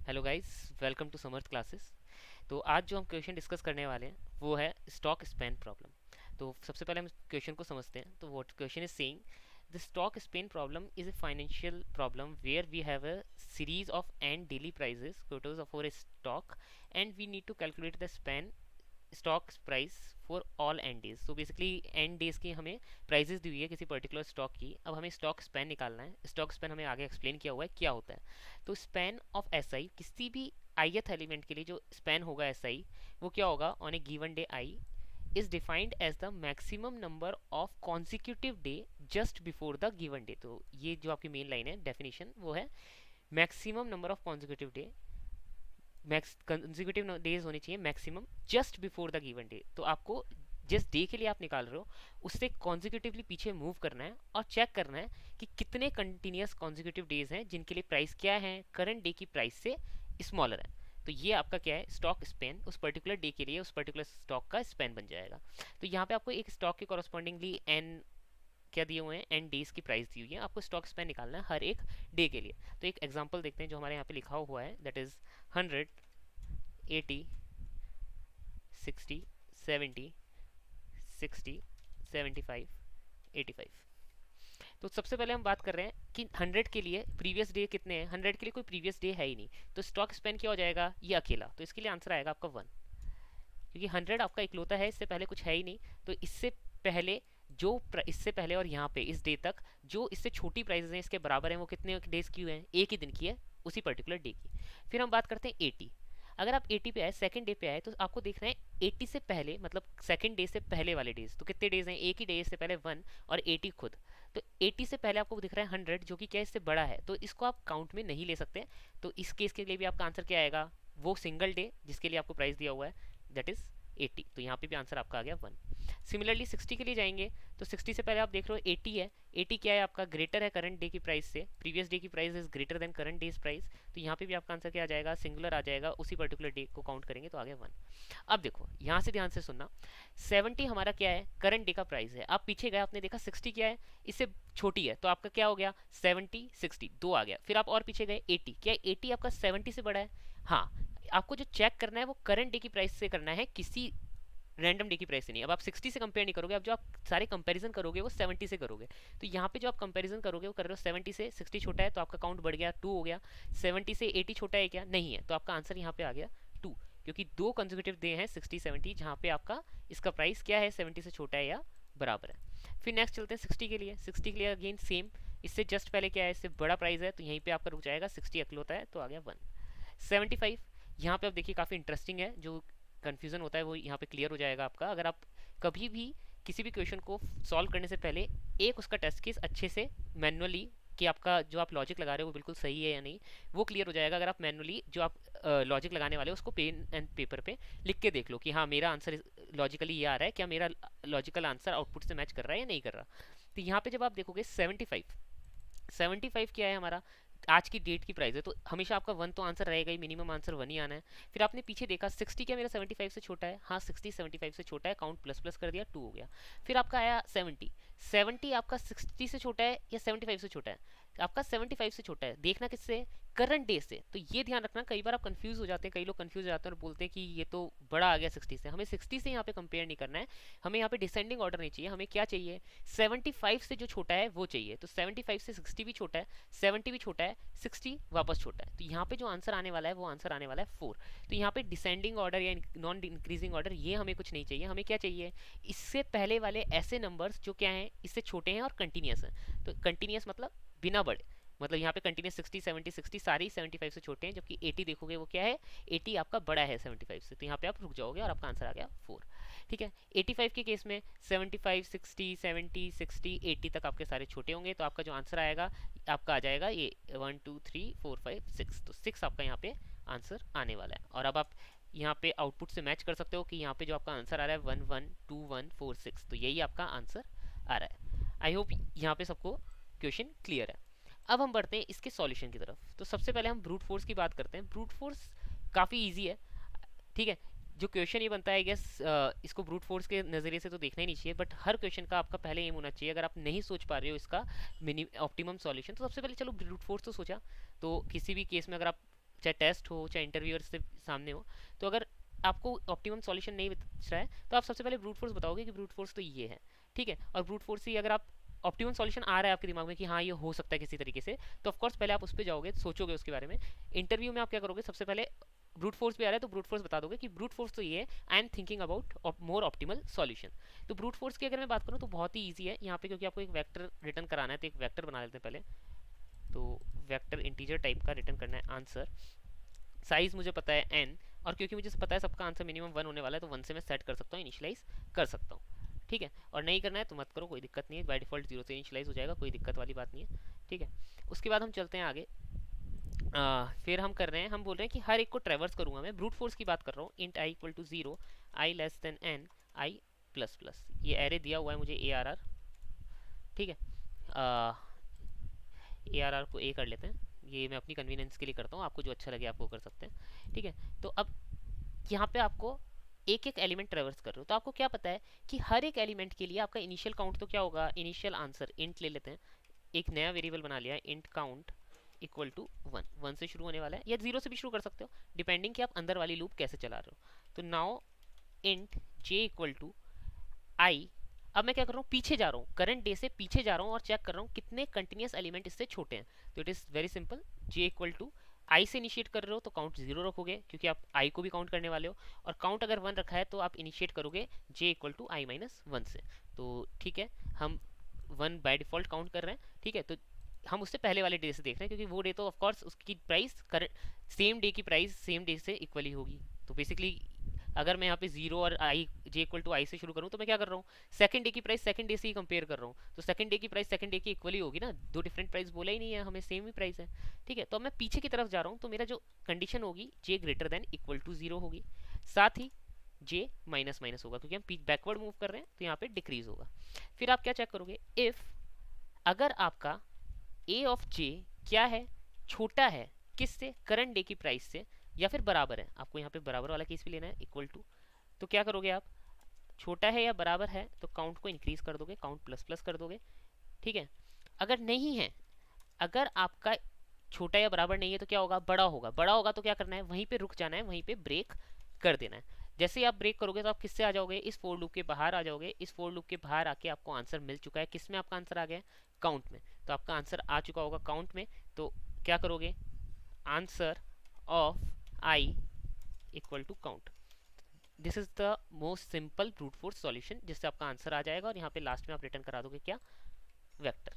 Hello guys, welcome to Samarth classes. तो आज जो हम क्वेश्चन डिस्कस करने वाले हैं वो है स्टॉक स्पैन प्रॉब्लम। तो सबसे पहले हम क्वेश्चन को समझते हैं। तो what question is saying, the stock span problem is a financial problem where we have a series of N daily prices quotas for a stock and we need to calculate the span stock price for all N days. तो basically N days की हमें prices दी हुई है किसी particular stock की। अब हमें stock span निकालना है। स्टॉक स्पैन हमें आगे एक्सप्लेन किया हुआ है क्या होता है। तो स्पैन ऑफ एस आई, किसी भी ith एलिमेंट के लिए जो स्पैन होगा एस आई, वो क्या होगा on a given day I is defined as the maximum number of consecutive day just before the given day. तो ये जो आपकी मेन लाइन है डेफिनेशन वो है maximum number of consecutive day, max consecutive days होने चाहिए maximum just before the given day. तो आपको जिस डे के लिए आप निकाल रहे हो उससे कॉन्जिक्यूटिवली पीछे मूव करना है और चेक करना है कि कितने कंटिन्यूस कॉन्जिक्यूटिव डेज हैं जिनके लिए प्राइस क्या है करंट डे की प्राइस से स्मॉलर है। तो ये आपका क्या है स्टॉक स्पेन, उस पर्टिकुलर डे के लिए उस पर्टिकुलर स्टॉक का स्पेन बन जाएगा। तो यहाँ पे आपको एक स्टॉक के कॉरस्पॉन्डिंगली एन क्या दिए हुए हैं, एन डेज की प्राइस दी हुई है। आपको स्टॉक स्पेन निकालना है हर एक डे के लिए। तो एक एग्जांपल देखते हैं जो हमारे यहाँ पे लिखा हुआ है, दैट इज 100, 80, 60, 70, 60, 75, 85। तो सबसे पहले हम बात कर रहे हैं कि 100 के लिए प्रीवियस डे कितने हैं। 100 के लिए कोई प्रीवियस डे है ही नहीं, तो स्टॉक स्पेन क्या हो जाएगा ये अकेला। तो इसके लिए आंसर आएगा आपका 1, क्योंकि 100 आपका इकलौता है, इससे पहले कुछ है ही नहीं। तो इससे पहले जो इससे पहले और यहाँ पे इस डे तक जो इससे छोटी प्राइसेस हैं इसके बराबर हैं वो कितने डेज की हैं, एक ही दिन की है उसी पर्टिकुलर डे की। फिर हम बात करते हैं 80। अगर आप 80 पे आए, सेकंड डे पे आए, तो आपको देखना है 80 से पहले मतलब सेकंड डे से पहले वाले डेज। तो कितने डेज हैं, एक ही डे से पहले 1 और 80 खुद। तो 80 से पहले आपको दिख रहा है 100 जो कि क्या इससे बड़ा है, तो इसको आप काउंट में नहीं ले सकते। तो इस केस के लिए भी आपका आंसर क्या आएगा, वो सिंगल डे जिसके लिए आपको प्राइस दिया हुआ है दैट इज 80। तो यहाँ पे भी आंसर आपका आ गया 1। सिमिलरली 60 के लिए जाएंगे तो 60 से पहले आप देख रहे हो 80 है। 80 क्या है आपका, ग्रेटर है करंट डे की प्राइस से, प्रीवियस डे की price is greater than current days price. तो यहाँ पे भी आपका आंसर क्या आ जाएगा, सिंगुलर आ जाएगा, उसी पर्टिकुलर डे को काउंट करेंगे तो आ गया 1। अब देखो यहाँ से ध्यान से सुनना, 70 हमारा क्या है करंट डे का प्राइस है। आप पीछे गए आपने देखा 60 क्या है, इससे छोटी है, तो आपका क्या हो गया 70 60 2 आ गया। फिर आप और पीछे गए 80, क्या 80 आपका 70 से बड़ा है। हाँ, आपको जो चेक करना है वो करंट डे की प्राइस से करना है, किसी रैंडम डे की प्राइस से नहीं। अब आप 60 से कंपेयर नहीं करोगे, अब जो आप सारे कंपैरिजन करोगे वो 70 से करोगे। तो यहाँ पे जो आप कंपैरिजन करोगे वो कर रहे हो 70 से 60 छोटा है तो आपका काउंट बढ़ गया 2 हो गया। 70 से 80 छोटा है क्या, नहीं है, तो आपका आंसर यहाँ पे आ गया 2, क्योंकि दो कंसेक्यूटिव डे हैं 60 70 जहाँ पे आपका इसका प्राइस क्या है 70 से छोटा है या बराबर है। फिर नेक्स्ट चलते हैं 60 के लिए। 60 के लिए अगेन सेम, इससे जस्ट पहले क्या है, इससे बड़ा प्राइस है तो यहीं पे आपका रुक जाएगा, 60 अकलौता है तो आ गया 1। 75 यहाँ पे अब देखिए काफ़ी इंटरेस्टिंग है, जो कन्फ्यूज़न होता है वो यहाँ पे क्लियर हो जाएगा आपका। अगर आप कभी भी किसी भी क्वेश्चन को सॉल्व करने से पहले एक उसका टेस्ट केस अच्छे से मैनुअली, कि आपका जो आप लॉजिक लगा रहे हो वो बिल्कुल सही है या नहीं, वो क्लियर हो जाएगा अगर आप मैनुअली जो आप लॉजिक लगाने वाले हो उसको पेन एंड पेपर पे लिख के देख लो कि हाँ मेरा आंसर लॉजिकली ये आ रहा है, क्या मेरा लॉजिकल आंसर आउटपुट से मैच कर रहा है या नहीं कर रहा। तो यहाँ पे जब आप देखोगे 75 क्या है हमारा, आज की डेट की प्राइस है, तो हमेशा आपका 1 तो आंसर रहेगा ही, मिनिमम आंसर 1 ही आना है। फिर आपने पीछे देखा 60 क्या मेरा 75 से छोटा है, हाँ 60 75 से छोटा है, काउंट प्लस प्लस कर दिया 2 हो गया। फिर आपका आया 70, 70 आपका 60 से छोटा है या 75 से छोटा है, आपका 75 से छोटा है। देखना किससे, करंट डे से। तो ये ध्यान रखना, कई बार आप कंफ्यूज हो जाते हैं, कई लोग कंफ्यूज हो जाते हैं और बोलते हैं कि ये तो बड़ा आ गया 60 से। हमें 60 से यहाँ पे कंपेयर नहीं करना है, हमें यहाँ पे डिसेंडिंग ऑर्डर नहीं चाहिए, हमें क्या चाहिए 75 से जो छोटा है वो चाहिए। तो 75 से 60 भी छोटा है, 70 भी छोटा है, 60 वापस छोटा है, तो यहाँ पे जो आंसर आने वाला है वो आंसर आने वाला है 4। तो यहाँ पे डिसेंडिंग ऑर्डर या नॉन इंक्रीजिंग ऑर्डर ये हमें कुछ नहीं चाहिए, हमें क्या चाहिए इससे पहले वाले ऐसे नंबर्स जो क्या हैं इससे छोटे हैं और कंटिन्यूस हैं। तो कंटिन्यूस मतलब बिना बढ़े, मतलब यहाँ पे कंटिन्यूस 60 70 60 सारे 75 से छोटे हैं, जबकि 80 देखोगे वो क्या है 80 आपका बड़ा है 75 से, तो यहाँ पे आप रुक जाओगे और आपका आंसर आ गया 4। ठीक है, 85 के केस में 75 60 70 60 80 तक आपके सारे छोटे होंगे, तो आपका जो आंसर आएगा आपका आ जाएगा ये 1 2 3 4 5 6, तो 6 आपका यहाँ पे आंसर आने वाला है। और अब आप यहाँ पे आउटपुट से मैच कर सकते हो कि यहाँ पे जो आपका आंसर आ रहा है 1 1 2 1 4 6, तो यही आपका आंसर आ रहा है। आई होप यहाँ पे सबको क्वेश्चन क्लियर है। अब हम बढ़ते हैं इसके सॉल्यूशन की तरफ। तो सबसे पहले हम ब्रूट फोर्स की बात करते हैं। ब्रूट फोर्स काफ़ी इजी है, ठीक है। जो क्वेश्चन ये बनता है, गेस इसको ब्रूट फोर्स के नज़रिए से तो देखना ही नहीं चाहिए, बट हर क्वेश्चन का आपका पहले एम होना चाहिए, अगर आप नहीं सोच पा रहे हो इसका मिनी ऑप्टिमम सॉल्यूशन, तो सबसे पहले चलो ब्रूट फोर्स तो सोचा। तो किसी भी केस में अगर आप चाहे टेस्ट हो चाहे इंटरव्यूअर से सामने हो, तो अगर आपको ऑप्टिमम सॉल्यूशन नहीं बच रहा है तो आप सबसे पहले ब्रूट फोर्स बताओगे कि ब्रूट फोर्स तो ये है, ठीक है। और ब्रूट फोर्स ही अगर आप ऑप्टिमम सॉल्यूशन आ रहा है आपके दिमाग में कि हाँ ये हो सकता है किसी तरीके से, तो ऑफकोर्स पहले आप उस पर जाओगे, सोचोगे उसके बारे में। इंटरव्यू में आप क्या करोगे, सबसे पहले ब्रूट फोर्स पे आ रहा है तो ब्रूट फोर्स बता दोगे कि ब्रूट फोर्स तो ये है, आई am thinking about more optimal solution. तो ब्रूट फोर्स की अगर मैं बात करूँ तो बहुत ही ईजी है यहाँ पे, क्योंकि आपको एक वेक्टर रिटर्न कराना है, तो एक वेक्टर बना लेते हैं पहले। तो वेक्टर इंटीजर टाइप का रिटर्न करना है आंसर, साइज मुझे पता है n, और क्योंकि मुझे पता है सबका आंसर मिनिमम 1 होने वाला है तो 1 से मैं सेट कर सकता हूँ, इनिशियलाइज कर सकता हूँ, ठीक है। और नहीं करना है तो मत करो, कोई दिक्कत नहीं है, बाय डिफॉल्ट 0 से इनिशियलाइज हो जाएगा, कोई दिक्कत वाली बात नहीं है, ठीक है। उसके बाद हम चलते हैं आगे। फिर हम कर रहे हैं, हम बोल रहे हैं कि हर एक को ट्रेवर्स करूंगा मैं, ब्रूट फोर्स की बात कर रहा हूँ, int I equal to 0, I less than N, I plus plus, ये एरे दिया हुआ है मुझे ए आर आर, ठीक है। ए आर आर को ए कर लेते हैं, ये मैं अपनी कन्वीनियंस के लिए करता हूँ, आपको जो अच्छा लगे आप वो कर सकते हैं, ठीक है। तो अब यहाँ पे आपको एक एक एलिमेंट ट्रेवर्स कर रहे हो, तो आपको क्या पता है कि हर एक एलिमेंट के लिए आपका इनिशियल काउंट तो क्या होगा, इनिशियल आंसर इंट ले लेते हैं, एक नया वेरिएबल बना लिया है, इंट काउंट इक्वल टू 1, 1 से शुरू होने वाला है, या 0 से भी शुरू कर सकते हो, डिपेंडिंग कि आप अंदर वाली लूप कैसे चला रहे हो। तो now int J equal to I, अब मैं क्या कर रहा हूँ, पीछे जा रहा हूँ, करंट डे से पीछे जा रहा हूँ और चेक कर रहा हूँ कितने कंटिन्यूस एलिमेंट इससे छोटे हैं। तो it is very simple, J equal to I से इनिशिएट कर रहे हो तो काउंट 0 रखोगे क्योंकि आप आई को भी काउंट करने वाले हो, और काउंट अगर 1 रखा है तो आप इनिशिएट करोगे जे इक्वल टू आई माइनस 1 से। तो ठीक है, हम 1 बाय डिफॉल्ट काउंट कर रहे हैं, ठीक है। तो हम उससे पहले वाले डे से देख रहे हैं क्योंकि वो डे तो ऑफकोर्स उसकी प्राइस करंट सेम डे की प्राइस सेम डे से इक्वली होगी। तो बेसिकली अगर मैं यहाँ पे 0 और आई जे इक्वल टू आई से शुरू करूँ तो मैं क्या कर रहा हूँ, सेकंड डे की प्राइस सेकंड डे से ही कंपेयर कर रहा हूँ, तो सेकंड डे की प्राइस सेकंड डे की इक्वली होगी ना, दो डिफरेंट प्राइस बोला ही नहीं है, हमें सेम ही प्राइस है, ठीक है। तो अब मैं पीछे की तरफ जा रहा हूँ तो मेरा जो कंडीशन होगी जे ग्रेटर देन इक्वल टू 0 होगी, साथ ही जे माइनस माइनस होगा क्योंकि हम बैकवर्ड मूव कर रहे हैं तो यहाँ पे डिक्रीज होगा। फिर आप क्या चेक करोगे, इफ अगर आपका ए ऑफ जे क्या है, छोटा है किससे, करंट डे की प्राइस से, या फिर बराबर है, आपको यहाँ पे बराबर वाला केस भी लेना है, इक्वल टू, तो क्या करोगे आप, छोटा है या बराबर है तो काउंट को इंक्रीज कर दोगे, काउंट प्लस प्लस कर दोगे, ठीक है। अगर नहीं है, अगर आपका छोटा या बराबर नहीं है तो क्या होगा, बड़ा होगा, बड़ा होगा तो क्या करना है, वहीं पे रुक जाना है, वहीं पे ब्रेक कर देना है। जैसे ही आप ब्रेक करोगे तो आप किससे आ जाओगे, इस फोर लूप के बाहर आ जाओगे, इस फोर लूप के बाहर आके आपको आंसर मिल चुका है, किस में आपका आंसर आ गया है, काउंट में, तो आपका आंसर आ चुका होगा काउंट में। तो क्या करोगे, answer of I equal to count, this is the most simple brute force solution, जिससे आपका आंसर आ जाएगा और यहाँ पे लास्ट में आप रिटर्न करा दोगे क्या, वेक्टर।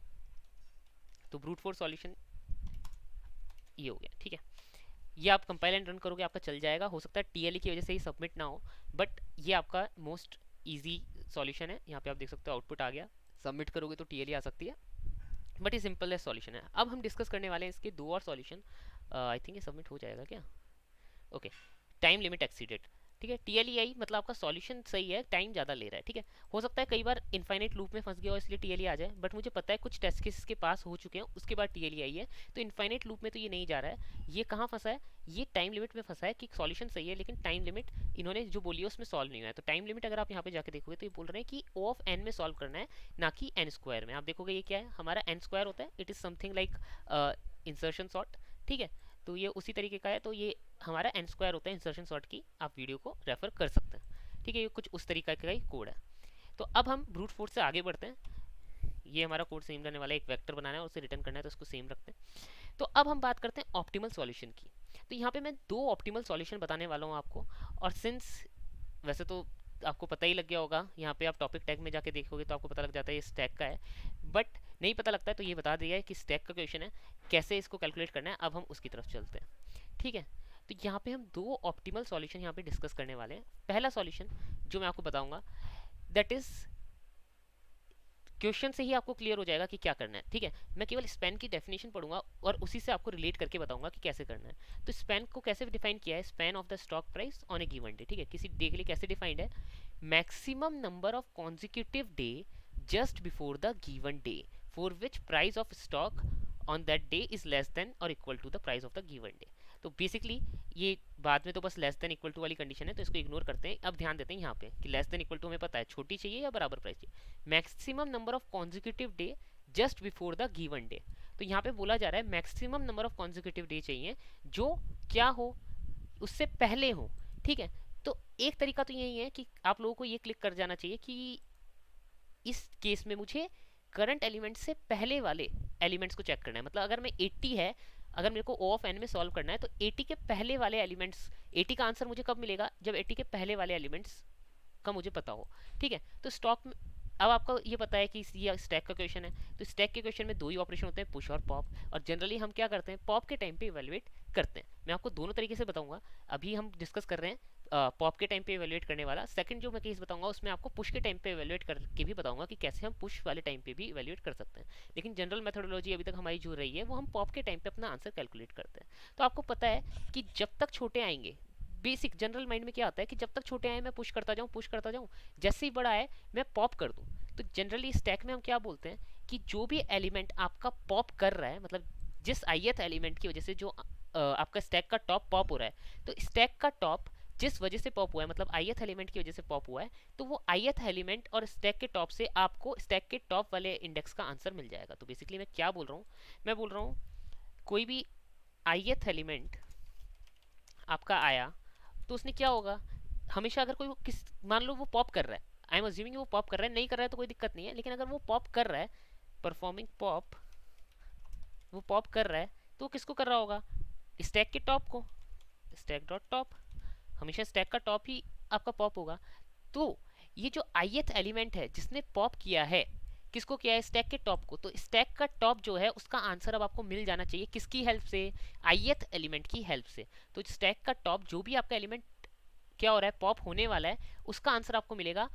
तो ब्रूट फोर्स सॉल्यूशन ये हो गया, ठीक है। ये आप कंपाइल एंड रन करोगे आपका चल जाएगा, हो सकता है टीएलई की वजह से ही सबमिट ना हो, बट ये आपका मोस्ट इजी सॉल्यूशन है। यहाँ पे आप देख सकते हो आउटपुट आ गया, सबमिट करोगे तो टीएलई आ सकती है, बट ये सिंपल सॉल्यूशन है। अब हम डिस्कस करने वाले हैं इसके दो और सॉल्यूशन, आई थिंक ये सबमिट हो जाएगा क्या, ओके। टाइम लिमिट एक्सीडेड, ठीक है, टीएलई मतलब आपका सॉल्यूशन सही है, टाइम ज़्यादा ले रहा है, ठीक है। हो सकता है कई बार इनफाइनाइट लूप में फंस गया हो इसलिए टीएलई आ जाए, बट मुझे पता है कुछ टेस्ट केसेस के पास हो चुके हैं उसके बाद टीएलई आई है, तो इनफाइनाइट लूप में तो ये नहीं जा रहा है। ये कहाँ फंसा है, ये टाइम लिमिट में फंसा है कि सॉल्यूशन सही है लेकिन टाइम लिमिट इन्होंने जो बोली है उसमें सॉल्व नहीं हुआ है। तो टाइम लिमिट अगर आप यहाँ पे जाके देखोगे तो ये बोल रहे हैं कि ओ ऑफ एन में सॉल्व करना है, ना कि एन स्क्वायर में। आप देखोगे ये क्या है, हमारा एन स्क्वायर होता है, it is something like insertion sort, ठीक है। तो ये उसी तरीके का है, तो ये हमारा एन स्क्वायर होता है इंसर्शन सॉर्ट की, आप वीडियो को रेफर कर सकते हैं, ठीक है। ये कुछ उस तरीके का ही कोड है। तो अब हम ब्रूट फोर्स से आगे बढ़ते हैं, ये हमारा कोड सेम रहने वाला है, एक वेक्टर बनाना है और उसे रिटर्न करना है तो उसको सेम रखते हैं। तो अब हम बात करते हैं ऑप्टिमल सॉल्यूशन की। तो यहाँ पे मैं दो ऑप्टिमल सॉल्यूशन बताने वाला हूँ आपको, और सिंस वैसे तो आपको पता ही लग गया होगा, यहाँ पे आप टॉपिक टैग में जाके देखोगे तो आपको पता लग जाता है ये स्टैक का है, बट नहीं पता लगता है तो ये बता दिया है कि स्टैक का क्वेश्चन है, कैसे इसको कैलकुलेट करना है। अब हम उसकी तरफ चलते हैं, ठीक है। तो यहाँ पे हम दो ऑप्टिमल सॉल्यूशन यहाँ पे डिस्कस करने वाले हैं। पहला सॉल्यूशन जो मैं आपको बताऊंगा दैट इज, क्वेश्चन से ही आपको क्लियर हो जाएगा कि क्या करना है, ठीक है। मैं केवल स्पैन की डेफिनेशन पढ़ूंगा और उसी से आपको रिलेट करके बताऊंगा कि कैसे करना है। तो स्पैन को कैसे डिफाइन किया है, span of the stock price on a given day, ठीक है। किसी डे के लिए कैसे डिफाइंड है, maximum number of consecutive day just before the given day for which price of stock on that day is less than और equal to the price of the given day. तो basically ये बाद में तो बस less than equal to वाली condition है तो इसको इग्नोर करते हैं। अब ध्यान देते हैं यहाँ पे कि लेस देन इक्वल टू हमें पता है छोटी चाहिए या बराबर प्राइस चाहिए, maximum number of consecutive day just before the given day. तो यहाँ पे बोला जा रहा है maximum number of consecutive day चाहिए जो क्या हो, उससे पहले हो। ठीक है, तो एक तरीका तो यही है कि आप लोगों को ये क्लिक कर जाना चाहिए कि इस केस में मुझे करंट एलिमेंट से पहले वाले एलिमेंट्स को चेक करना है। मतलब अगर मैं 80 है, अगर मेरे को O ऑफ n में सॉल्व करना है तो 80 के पहले वाले एलिमेंट्स, 80 का आंसर मुझे कब मिलेगा, जब 80 के पहले वाले एलिमेंट्स का मुझे पता हो। ठीक है, तो स्टॉक में अब आपको ये पता है कि ये स्टैक का क्वेश्चन है, तो स्टैक के क्वेश्चन में दो ही ऑपरेशन होते हैं, पुश और पॉप। और जनरली हम क्या करते हैं, पॉप के टाइम पे इवेलुएट करते हैं। मैं आपको दोनों तरीके से बताऊंगा। अभी हम डिस्कस कर रहे हैं पॉप के टाइम पे इवेलुएट करने वाला। सेकंड जो मैं केस बताऊंगा उसमें आपको पुश के टाइम पे इवेलुएट करके भी बताऊंगा कि कैसे हम पुश वाले टाइम पे भी इवेलुएट कर सकते हैं। लेकिन जनरल मेथोडोलॉजी अभी तक हमारी जो रही है वो हम पॉप के टाइम पे अपना आंसर कैलकुलेट करते हैं। तो आपको पता है कि जब तक छोटे आएंगे, बेसिक जनरल माइंड में क्या आता है कि जब तक छोटे आए मैं पुश करता जाऊं, जैसे ही बड़ा है मैं पॉप कर दूं। तो जनरली स्टैक में हम क्या बोलते हैं कि जो भी एलिमेंट आपका पॉप कर रहा है, मतलब जिस ith एलिमेंट की वजह से जो आपका स्टैक का टॉप पॉप हो रहा है, तो स्टैक का टॉप जिस वजह से पॉप हुआ है, मतलब ith एलिमेंट की वजह से पॉप हुआ है, तो वो ith एलिमेंट और स्टैक के टॉप से आपको स्टैक के टॉप वाले इंडेक्स का आंसर मिल जाएगा। तो बेसिकली मैं क्या बोल रहा हूँ, मैं बोल रहा हूँ कोई भी ith एलिमेंट आपका आया तो उसने क्या होगा, हमेशा अगर कोई किस मान लो वो पॉप कर रहा है, आई एम अज्यूमिंग वो पॉप कर रहा है, नहीं कर रहा है तो कोई दिक्कत नहीं है, लेकिन अगर वो पॉप कर रहा है, परफॉर्मिंग पॉप, वो पॉप कर रहा है तो वो किसको कर रहा होगा, स्टैक के टॉप को, स्टैक डॉट टॉप, हमेशा स्टैक का टॉप ही आपका पॉप होगा। तो ये जो ith एलिमेंट है जिसने पॉप किया है, किसको किया है, स्टैक के टॉप को, तो स्टैक का टॉप जो है उसका आंसर अब आपको मिल जाना चाहिए किसकी हेल्प से, ith एलिमेंट की हेल्प से। तो स्टैक का टॉप जो भी आपका एलिमेंट क्या हो रहा है, पॉप होने वाला है, उसका आंसर आपको मिलेगा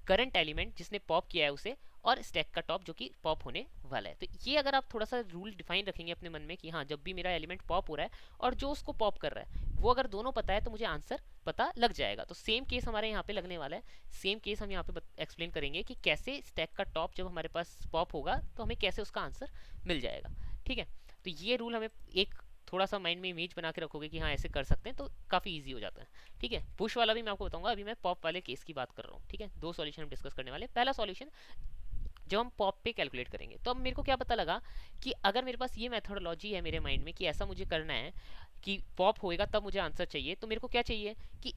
करंट एलिमेंट जिसने पॉप किया है उसे, और स्टैक का टॉप जो कि पॉप होने वाला है। तो ये अगर आप थोड़ा सा रूल डिफाइन रखेंगे अपने मन में कि हाँ जब भी मेरा एलिमेंट पॉप हो रहा है और जो उसको पॉप कर रहा है वो अगर दोनों पता है तो मुझे आंसर पता लग जाएगा। तो सेम केस हमारे यहाँ पे लगने वाला है, सेम केस हम यहाँ पे एक्सप्लेन करेंगे कि कैसे स्टैक का टॉप जब हमारे पास पॉप होगा तो हमें कैसे उसका आंसर मिल जाएगा। ठीक है, तो ये रूल हमें एक थोड़ा सा माइंड में इमेज बना के रखोगे कि हाँ ऐसे कर सकते हैं तो काफ़ी इजी हो जाता है। ठीक है, पुश वाला भी मैं आपको बताऊंगा, अभी मैं पॉप वाले केस की बात कर रहा हूँ। ठीक है, दो सॉल्यूशन हम डिस्कस करने वाले। पहला सॉल्यूशन, जब हम पॉप पे कैलकुलेट करेंगे तो अब मेरे को क्या पता लगा कि अगर मेरे पास ये मेथोडोलॉजी है मेरे माइंड में कि ऐसा मुझे करना है कि पॉप होएगा तब मुझे आंसर चाहिए, तो मेरे को क्या चाहिए कि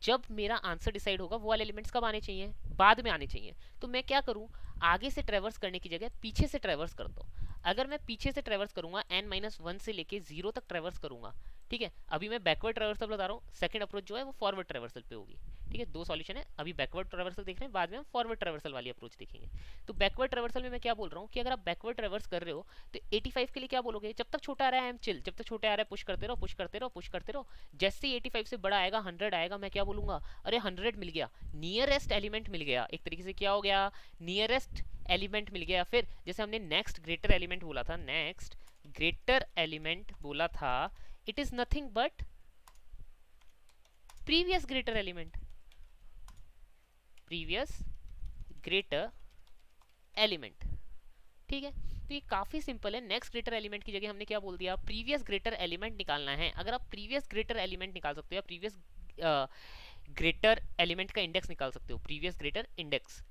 जब मेरा आंसर डिसाइड होगा वो वाले एलिमेंट्स कब आने चाहिए, बाद में आने चाहिए। तो मैं क्या करूँ, आगे से ट्रेवर्स करने की जगह पीछे से ट्रेवर्स कर दो। अगर मैं पीछे से ट्रेवर्स करूंगा n-1 से लेके 0 तक ट्रेवर्स करूंगा, ठीक है, अभी मैं बैकवर्ड ट्रेवर्सल बता रहा हूँ, सेकंड अप्रोच जो है वो फॉरवर्ड ट्रेवर्सल पे होगी। ठीक है, दो सॉल्यूशन है, अभी बैकवर्ड ट्रेवर्सल देख रहे हैं, बाद में हम फॉरवर्ड ट्रेवर्सल वाली अप्रोच देखेंगे। तो बैकवर्ड ट्रेवर्सल में मैं क्या बोल रहा हूँ कि अगर आप बैकवर्ड ट्रेवर्स कर रहे हो तो 85 के लिए क्या बोलोगे, जब तक छोटा आ रहा है आई एम चिल, जब तक छोटा आ रहा है पुश करते रहो पुश करते रहो पुश करते रहो। जैसे ही 85 से बड़ा आएगा 100 आएगा, मैं क्या बोलूंगा, अरे 100 मिल गया, नियरेस्ट एलिमेंट मिल गया, एक तरीके से क्या हो गया, नियरेस्ट एलिमेंट मिल गया। फिर जैसे हमने नेक्स्ट ग्रेटर एलिमेंट बोला था, नेक्स्ट ग्रेटर एलिमेंट बोला था, it is nothing but previous greater element, previous greater element. ठीक है, तो ये काफी सिंपल है। नेक्स्ट ग्रेटर एलिमेंट की जगह हमने क्या बोल दिया, प्रीवियस ग्रेटर एलिमेंट निकालना है। अगर आप प्रीवियस ग्रेटर एलिमेंट निकाल सकते हो या प्रीवियस ग्रेटर एलिमेंट का इंडेक्स निकाल सकते हो, previous greater index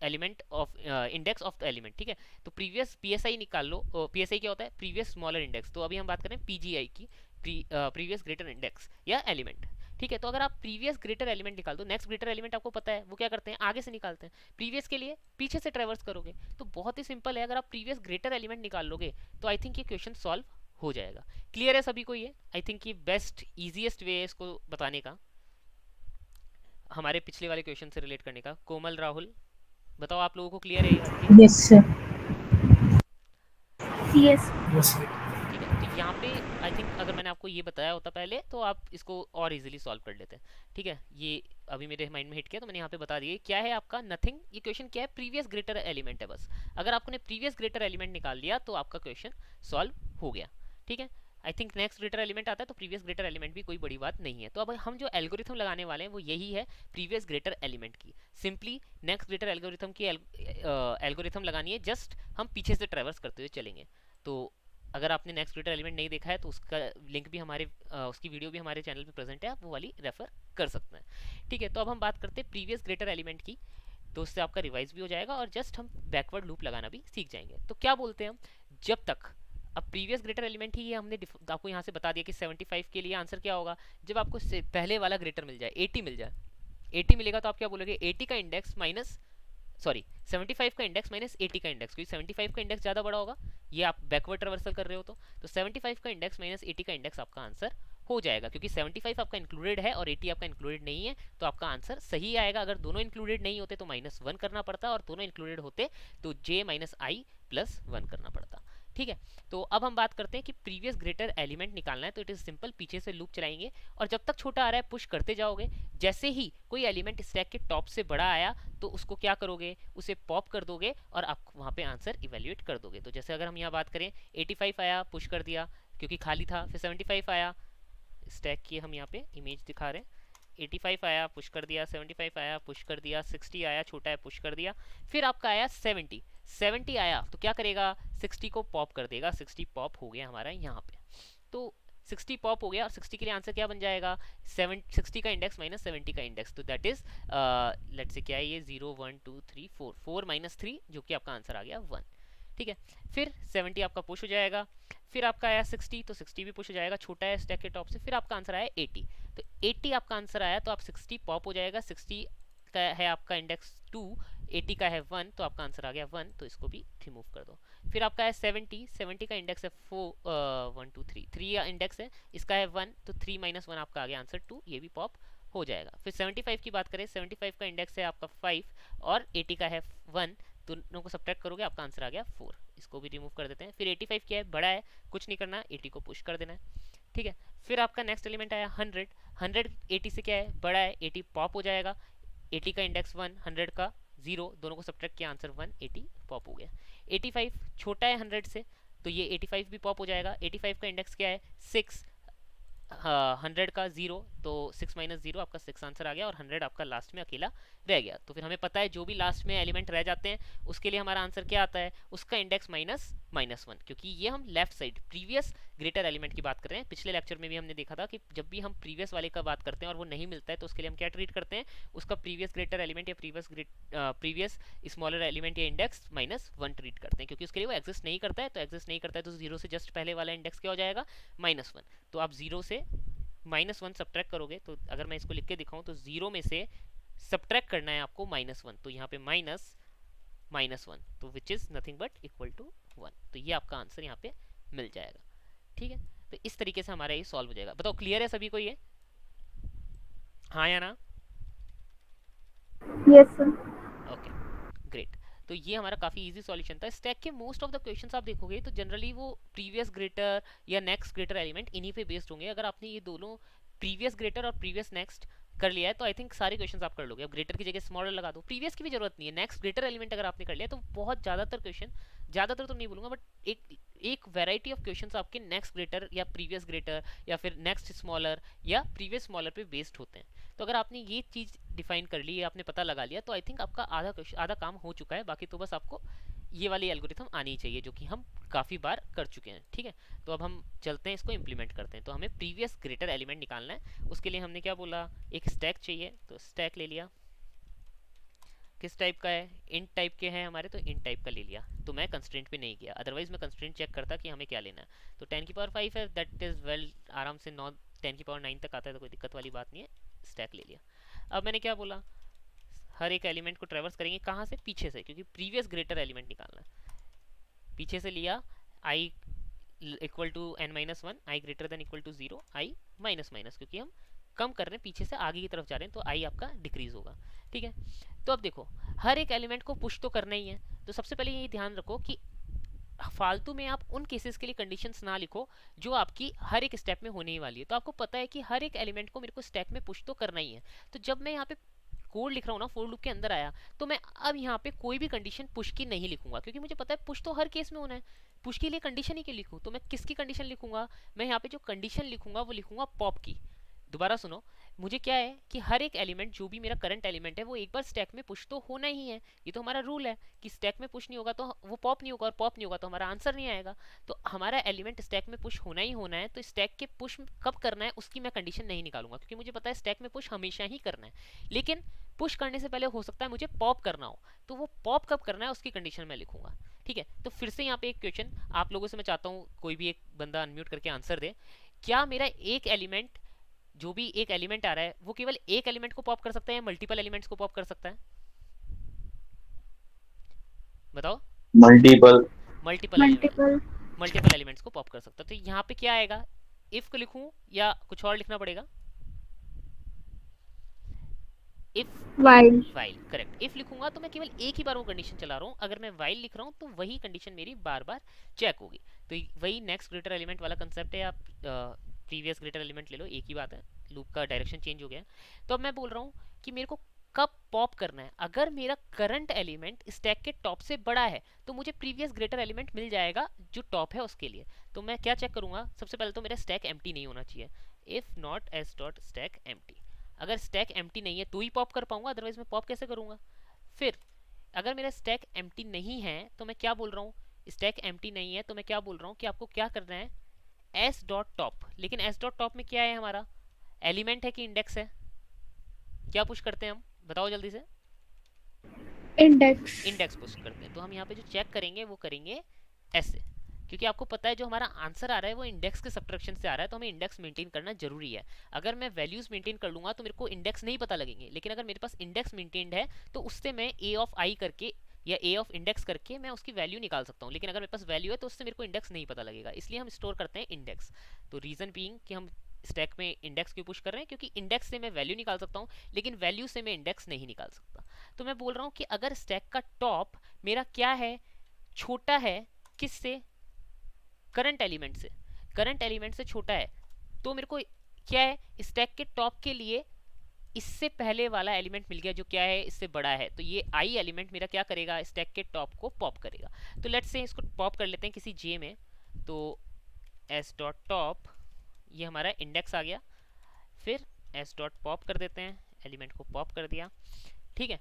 element of index of the element. ठीक है, तो प्रीवियस पीएसआई निकाल लो, पीएसआई क्या होता है, प्रीवियस स्मॉलर इंडेक्स, तो अभी हम बात करें पीजीआई की, प्रीवियस ग्रेटर इंडेक्स या एलिमेंट। ठीक है, तो अगर आप प्रीवियस ग्रेटर एलिमेंट निकाल दो, नेक्स्ट ग्रेटर एलिमेंट आपको पता है वो क्या करते हैं, आगे से निकालते हैं, प्रीवियस के लिए पीछे से ट्रेवर्स करोगे, तो बहुत ही सिंपल है। अगर आप प्रीवियस ग्रेटर एलिमेंट निकाल लोगे तो आई थिंक ये क्वेश्चन सॉल्व हो जाएगा। क्लियर है सभी को ये, आई थिंक ये बेस्ट इजीएस्ट वे है इसको बताने का, हमारे पिछले वाले क्वेश्चन से रिलेट करने का। कोमल, राहुल, बताओ आप लोगों को क्लियर है ये हर केस? Yes sir. यस। ठीक है, तो यहाँ पे आई थिंक अगर मैंने आपको ये बताया होता पहले तो आप इसको और इजीली सॉल्व कर लेते हैं। ठीक है, ये अभी मेरे माइंड में हिट किया तो मैंने यहाँ पे बता दिया क्या है आपका, नथिंग, ये क्वेश्चन क्या है, प्रीवियस ग्रेटर एलिमेंट है बस। अगर आपने प्रीवियस ग्रेटर एलिमेंट निकाल लिया तो आपका क्वेश्चन सॉल्व हो गया। ठीक है, I think next greater element आता है तो प्रीवियस ग्रेटर एलिमेंट भी कोई बड़ी बात नहीं है। तो अब हम जो एल्गोरिथम लगाने वाले हैं वो यही है, प्रीवियस ग्रेटर एलिमेंट की। सिंपली नेक्स्ट ग्रेटर एल्गोरिथम की एल्गोरिथम लगानी है, जस्ट हम पीछे से ट्रेवर्स करते हुए चलेंगे। तो अगर आपने नेक्स्ट ग्रेटर एलिमेंट नहीं देखा है तो उसका लिंक भी हमारे उसकी वीडियो भी हमारे चैनल पे प्रेजेंट है, आप वो वाली रेफर कर सकते हैं। ठीक है, तो अब हम बात करते हैं प्रीवियस ग्रेटर एलिमेंट की, तो उससे आपका रिवाइज भी हो जाएगा और जस्ट हम बैकवर्ड लूप लगाना भी सीख जाएंगे। तो क्या बोलते हैं हम, जब तक अब प्रीवियस ग्रेटर एलिमेंट ही ये हमने आपको यहाँ से बता दिया कि 75 के लिए आंसर क्या होगा, जब आपको पहले वाला ग्रेटर मिल जाए, 80 मिल जाए, 80 मिलेगा तो आप क्या बोलोगे, 80 का इंडेक्स माइनस, सॉरी 75 का इंडेक्स माइनस 80 का इंडेक्स, क्योंकि 75 का इंडेक्स ज़्यादा बड़ा होगा, ये आप बैकवर्ड रिवर्सल कर रहे हो तो 75 का इंडेक्स माइनस 80 का इंडेक्स आपका आंसर हो जाएगा, क्योंकि 75 आपका इंक्लूडेड है और 80 आपका इंक्लूडेड नहीं है, तो आपका आंसर सही आएगा। अगर दोनों इंक्लूडेड नहीं होते तो -1 करना पड़ता, और दोनों इंक्लूडेड होते तो j माइनस आई प्लस 1 करना पड़ता। ठीक है, तो अब हम बात करते हैं कि प्रीवियस ग्रेटर एलिमेंट निकालना है, तो इट इज सिंपल, पीछे से लूप चलाएंगे और जब तक छोटा आ रहा है पुश करते जाओगे, जैसे ही कोई एलिमेंट स्टैक के टॉप से बड़ा आया तो उसको क्या करोगे, उसे पॉप कर दोगे और आप वहां पे आंसर इवेल्युएट कर दोगे। तो जैसे अगर हम यहाँ बात करें, 85 आया, पुश कर दिया क्योंकि खाली था, फिर 75 आया, स्टैक की हम यहाँ पे इमेज दिखा रहे हैं, 85 आया, पुश कर दिया, 75 आया, पुश कर दिया, 60 आया, छोटा है, पुश कर दिया, फिर आपका आया 70 आया तो क्या करेगा, 60 को पॉप कर देगा, 60 पॉप हो गया हमारा यहाँ पे। तो 60 पॉप हो गया और 60 के लिए आंसर क्या बन जाएगा, 60 का इंडेक्स माइनस 70 का इंडेक्स, तो दैट इज लेट्स से क्या है ये 0 1 2 3 4 4 माइनस 3, जो कि आपका आंसर आ गया 1। ठीक है, फिर 70 आपका पुश हो जाएगा, फिर आपका आया 60 तो 60 भी पुश हो जाएगा, छोटा है स्टैक के टॉप से, फिर आपका आंसर आया 80, तो 80 आपका आंसर आया तो आप 60 पॉप हो जाएगा, 60 का है आपका इंडेक्स 2, 80 का है 1, तो आपका आंसर आ गया 1, तो इसको भी रिमूव कर दो। फिर आपका है 70 का इंडेक्स है 1 2 3 3 इंडेक्स है, इसका है 1, तो 3 माइनस 1 आपका आ गया आंसर 2, ये भी पॉप हो जाएगा। फिर 75 की बात करें, 75 का इंडेक्स है आपका 5 और 80 का है 1, दोनों को सब्ट्रैक्ट करोगे आपका आंसर आ गया 4, इसको भी रिमूव कर देते हैं। फिर 85 क्या है, बड़ा है, कुछ नहीं करना, 80 को पुश कर देना है। ठीक है, फिर आपका नेक्स्ट एलिमेंट आया 100, 100 80 से क्या है, बड़ा है, 80 पॉप हो जाएगा, 80 का इंडेक्स 1, 100 का 0, दोनों को सब्ट्रैक्ट किया, आंसर 1, 80 पॉप हो गया। 85 छोटा है 100 से, तो ये 85 भी पॉप हो जाएगा, 85 का इंडेक्स क्या है 6, 100 का 0, तो 6 माइनस 0 आपका 6 आंसर आ गया, और 100 आपका लास्ट में अकेला रह गया। तो फिर हमें पता है जो भी लास्ट में एलिमेंट रह जाते हैं उसके लिए हमारा आंसर क्या आता है, उसका इंडेक्स -1, क्योंकि ये हम left side previous greater element की बात कर रहे हैं। पिछले लेक्चर में भी हमने देखा था कि जब भी हम प्रीवियस वाले का बात करते हैं और वो नहीं मिलता है तो उसके लिए हम क्या ट्रीट करते हैं, उसका प्रीवियस ग्रेटर एलिमेंट या प्रीवियस स्मॉलर एलिमेंट या इंडेक्स -1 ट्रीट करते हैं, क्योंकि उसके लिए वो एग्जिस्ट नहीं करता है, तो एग्जिस्ट नहीं करता है तो 0 से जस्ट पहले वाला इंडेक्स क्या हो जाएगा, -1। तो आप 0 से -1 सब्ट्रैक्ट करोगे, तो अगर मैं इसको लिख के दिखाऊं तो 0 में से सब्ट्रैक्ट करना है आपको -1, तो यहाँ पे -1, तो which is nothing but equal to 1, तो ये आपका आंसर यहाँ पे मिल जाएगा। ठीक है, तो इस तरीके से हमारा ये सॉल्व हो जाएगा। बताओ क्लियर है सभी को ये, हाँ या ना? Yes sir. ओके ग्रेट, तो ये हमारा काफी इजी सॉल्यूशन था। स्टैक के मोस्ट ऑफ द क्वेश्चंस आप देखोगे तो जनरली वो प्रीवियस ग्रेटर या नेक्स्ट ग्रेटर एलिमेंट इन्हीं पे बेस्ड होंगे। अगर आपने ये दोनों प्रीवियस ग्रेटर और प्रीवियस नेक्स्ट कर लिया है तो आई थिंक सारे क्वेश्चंस आप कर लोगे। अब ग्रेटर की जगह स्मॉलर लगा दो, प्रीवियस की भी जरूरत नहीं है, नेक्स्ट ग्रेटर एलिमेंट अगर आपने कर लिया तो बहुत ज्यादातर क्वेश्चन, ज्यादातर तो नहीं बोलूंगा बट एक वैरायटी ऑफ क्वेश्चंस आपके नेक्स्ट ग्रेटर या प्रीवियस ग्रेटर या फिर नेक्स्ट स्मॉलर या प्रीवियस स्मॉलर पे बेस्ड होते हैं। तो अगर आपने ये चीज डिफाइन कर ली, आपने पता लगा लिया, तो आई थिंक आपका आधा काम हो चुका है। बाकी तो बस आपको ये वाली एल्गोरिथम आनी चाहिए जो कि हम काफ़ी बार कर चुके हैं। ठीक है, तो अब हम चलते हैं इसको इम्प्लीमेंट करते हैं। तो हमें प्रीवियस ग्रेटर एलिमेंट निकालना है, उसके लिए हमने क्या बोला, एक स्टैक चाहिए, तो स्टैक ले लिया। किस टाइप का है, इंट टाइप के हैं हमारे, तो इंट टाइप का ले लिया। तो मैं कंस्ट्रेंट पे नहीं किया, अदरवाइज मैं कंस्ट्रेंट चेक करता कि हमें क्या लेना है। तो 10 की पावर 5 है, दैट इज वेल, आराम से 10 की पावर 9 तक आता है, तो कोई दिक्कत वाली बात नहीं है। स्टैक ले लिया। अब मैंने क्या बोला, हर एक एलिमेंट को ट्रेवर्स करेंगे, कहाँ से, पीछे से, क्योंकि प्रीवियस ग्रेटर एलिमेंट निकालना है। पीछे से लिया, I equal to n-1, I greater than equal to 0, I minus minus, क्योंकि हम कम कर रहे हैं, पीछे से आगे की तरफ जा रहे हैं, तो आई आपका डिक्रीज होगा। ठीक है, तो अब देखो हर एक एलिमेंट को पुश तो करना ही है, तो सबसे पहले ये ध्यान रखो कि फालतू में आप उन केसेस के लिए कंडीशंस ना लिखो जो आपकी हर एक स्टेप में होने ही वाली है। तो आपको पता है कि हर एक एलिमेंट को मेरे को स्टैक में पुश तो करना ही है, तो जब मैं यहाँ पे कोड लिख रहा हूँ ना, फोर लूप के अंदर आया, तो मैं अब यहाँ पे कोई भी कंडीशन पुश की नहीं लिखूंगा, क्योंकि मुझे पता है पुश तो हर केस में होना है। पुश के लिए कंडीशन ही क्यों लिखूँ, तो मैं किसकी कंडीशन लिखूंगा, मैं यहाँ पे जो कंडीशन लिखूंगा वो लिखूंगा पॉप की। दोबारा सुनो, मुझे क्या है कि हर एक एलिमेंट जो भी मेरा करंट एलिमेंट है वो एक बार स्टैक में पुश तो होना ही है। ये तो हमारा रूल है कि स्टैक में पुश नहीं होगा तो वो पॉप नहीं होगा, और पॉप नहीं होगा तो हमारा आंसर नहीं आएगा। तो हमारा एलिमेंट स्टैक में पुश होना ही होना है, तो स्टैक के पुश कब करना है उसकी मैं कंडीशन नहीं निकालूंगा, क्योंकि मुझे पता है स्टैक में पुश हमेशा ही करना है। लेकिन पुश करने से पहले हो सकता है मुझे पॉप करना हो, तो वो पॉप कब करना है उसकी कंडीशन मैं लिखूंगा। ठीक है, तो फिर से यहाँ पे एक क्वेश्चन आप लोगों से मैं चाहता हूँ, कोई भी एक बंदा अनम्यूट करके आंसर दे। क्या मेरा एक एलिमेंट, जो भी एक एलिमेंट आ रहा है, वो केवल एक एलिमेंट को पॉप कर सकता है या मल्टीपल एलिमेंट्स को पॉप कर सकता है? बताओ। Multiple. Multiple element, multiple. Multiple elements को पॉप कर सकता है। तो यहाँ पे क्या आएगा, इफ को लिखूं या कुछ और लिखना पड़ेगा? If, while. While, correct. If लिखूंगा तो मैं केवल एक ही बार वो कंडीशन चला रहा हूँ, अगर मैं वाइल लिख रहा हूँ तो वही कंडीशन मेरी बार बार चेक होगी। तो वही नेक्स्ट ग्रेटर एलिमेंट वाला कंसेप्ट है, आप प्रीवियस ग्रेटर एलिमेंट ले लो, एक ही बात है, लूप का डायरेक्शन चेंज हो गया है। तो अब मैं बोल रहा हूँ कि मेरे को कब पॉप करना है। अगर मेरा करंट एलिमेंट स्टैक के टॉप से बड़ा है तो मुझे प्रीवियस ग्रेटर एलिमेंट मिल जाएगा जो टॉप है उसके लिए। तो मैं क्या चेक करूंगा, सबसे पहले तो मेरा स्टैक एम्प्टी नहीं होना चाहिए। If not S dot stack empty, अगर स्टैक एम्प्टी नहीं है तो ही पॉप कर पाऊंगा, अदरवाइज मैं पॉप कैसे करूंगा। फिर अगर मेरा स्टैक एम्प्टी नहीं है तो मैं क्या बोल रहा हूँ, स्टैक एम्प्टी नहीं है तो मैं क्या बोल रहा हूँ कि आपको क्या करना है, एस डॉट टॉप। लेकिन एस डॉट टॉप में क्या है, हमारा एलिमेंट है कि इंडेक्स है? क्या पुश करते हैं हम, बताओ जल्दी से। इंडेक्स। इंडेक्स पुश करते हैं। तो हम यहाँ पे जो चेक करेंगे वो करेंगे ऐसे, क्योंकि आपको पता है जो हमारा आंसर आ रहा है वो इंडेक्स के सब्ट्रैक्शन से आ रहा है, तो हमें इंडेक्स मेंटेन करना जरूरी है। अगर मैं वैल्यूज मेंटेन कर लूंगा तो मेरे को इंडेक्स नहीं पता लगेंगे, लेकिन अगर मेरे पास इंडेक्स मेंटेन्ड है तो उससे मैं ए ऑफ आई करके या ए ऑफ इंडेक्स करके मैं उसकी वैल्यू निकाल सकता हूँ। लेकिन अगर मेरे पास वैल्यू है तो उससे मेरे को इंडेक्स नहीं पता लगेगा, इसलिए हम स्टोर करते हैं इंडेक्स। तो रीजन बीइंग कि हम स्टैक में इंडेक्स क्यों पुश कर रहे हैं, क्योंकि इंडेक्स से मैं वैल्यू निकाल सकता हूँ, लेकिन वैल्यू से मैं इंडेक्स नहीं निकाल सकता। तो मैं बोल रहा हूँ कि अगर स्टैक का टॉप मेरा क्या है, छोटा है किससे, करंट एलिमेंट से, करंट एलिमेंट से छोटा है, तो मेरे को क्या है, स्टैक के टॉप के लिए इससे पहले वाला एलिमेंट मिल गया जो क्या है, इससे बड़ा है। तो ये आई एलिमेंट मेरा क्या करेगा, स्टैक के टॉप को पॉप करेगा। तो लेट्स से इसको पॉप कर लेते हैं किसी जे में। तो एस डॉट टॉप, ये हमारा इंडेक्स आ गया। फिर एस डॉट पॉप कर देते हैं, एलिमेंट को पॉप कर दिया। ठीक है,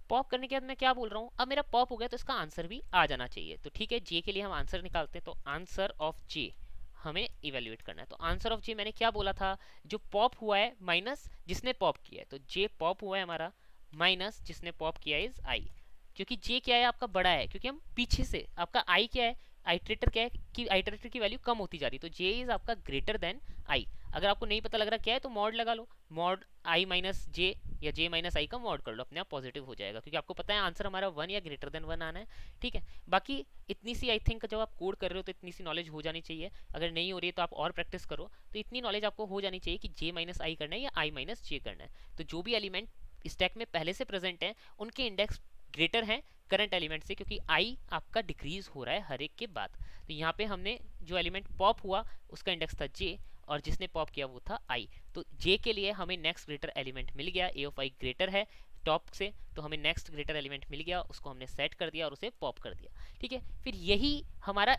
पॉप करने के बाद मैं क्या बोल रहा हूँ, अब मेरा पॉप हो गया तो इसका आंसर भी आ जाना चाहिए। तो ठीक है, जे के लिए हम आंसर निकालते हैं। तो आंसर ऑफ जे हमें इवेल्युएट करना है। तो आंसर ऑफ जे मैंने क्या बोला था, जो पॉप हुआ है माइनस जिसने पॉप किया है। तो जे पॉप हुआ है हमारा माइनस जिसने पॉप किया इज आई, क्योंकि जे क्या है आपका बड़ा है, क्योंकि हम पीछे से, आपका आई क्या है, आइट्रेटर क्या है कि आइट्रेटर की वैल्यू कम होती जा रही है, तो जे इज आपका ग्रेटर देन आई। अगर आपको नहीं पता लग रहा क्या है तो मॉड लगा लो, मॉड आई माइनस जे या जे माइनस आई का मॉड कर लो, अपने आप पॉजिटिव हो जाएगा, क्योंकि आपको पता है आंसर हमारा 1 या ग्रेटर देन 1 आना है। ठीक है, बाकी इतनी सी आई थिंक जब आप कोड कर रहे हो तो इतनी सी नॉलेज हो जानी चाहिए। अगर नहीं हो रही है तो आप और प्रैक्टिस करो, तो इतनी नॉलेज आपको हो जानी चाहिए कि जे माइनस आई करना है या आई माइनस जे करना है। तो जो भी एलिमेंट स्टैक में पहले से प्रेजेंट है उनके इंडेक्स ग्रेटर है करंट एलिमेंट से, क्योंकि आई आपका डिक्रीज हो रहा है हर एक के बाद। तो यहाँ पे हमने जो एलिमेंट पॉप हुआ उसका इंडेक्स था जे, और जिसने पॉप किया वो था आई। तो जे के लिए हमें नेक्स्ट ग्रेटर एलिमेंट मिल गया, ए ऑफ आई ग्रेटर है टॉप से, तो हमें नेक्स्ट ग्रेटर एलिमेंट मिल गया, उसको हमने सेट कर दिया और उसे पॉप कर दिया। ठीक है, फिर यही हमारा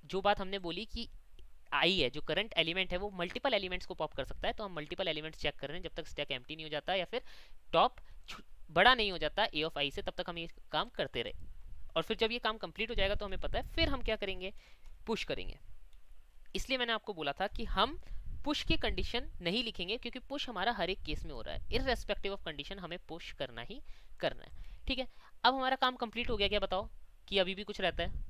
जो बात हमने बोली कि आई है जो करंट एलिमेंट है वो मल्टीपल एलिमेंट्स को पॉप कर सकता है, तो हम मल्टीपल एलिमेंट्स चेक कर रहे हैं जब तक स्टैक एम्प्टी नहीं हो जाता या फिर टॉप बड़ा नहीं हो जाता ए ऑफ आई से, तब तक हम ये काम करते रहे। और फिर जब ये काम कंप्लीट हो जाएगा तो हमें पता है फिर हम क्या करेंगे, पुश करेंगे। इसलिए मैंने आपको बोला था कि हम पुश की कंडीशन नहीं लिखेंगे, क्योंकि पुश हमारा हर एक केस में हो रहा है, इररेस्पेक्टिव ऑफ कंडीशन हमें पुश करना ही करना है। ठीक है, अब हमारा काम कंप्लीट हो गया क्या, बताओ कि अभी भी कुछ रहता है?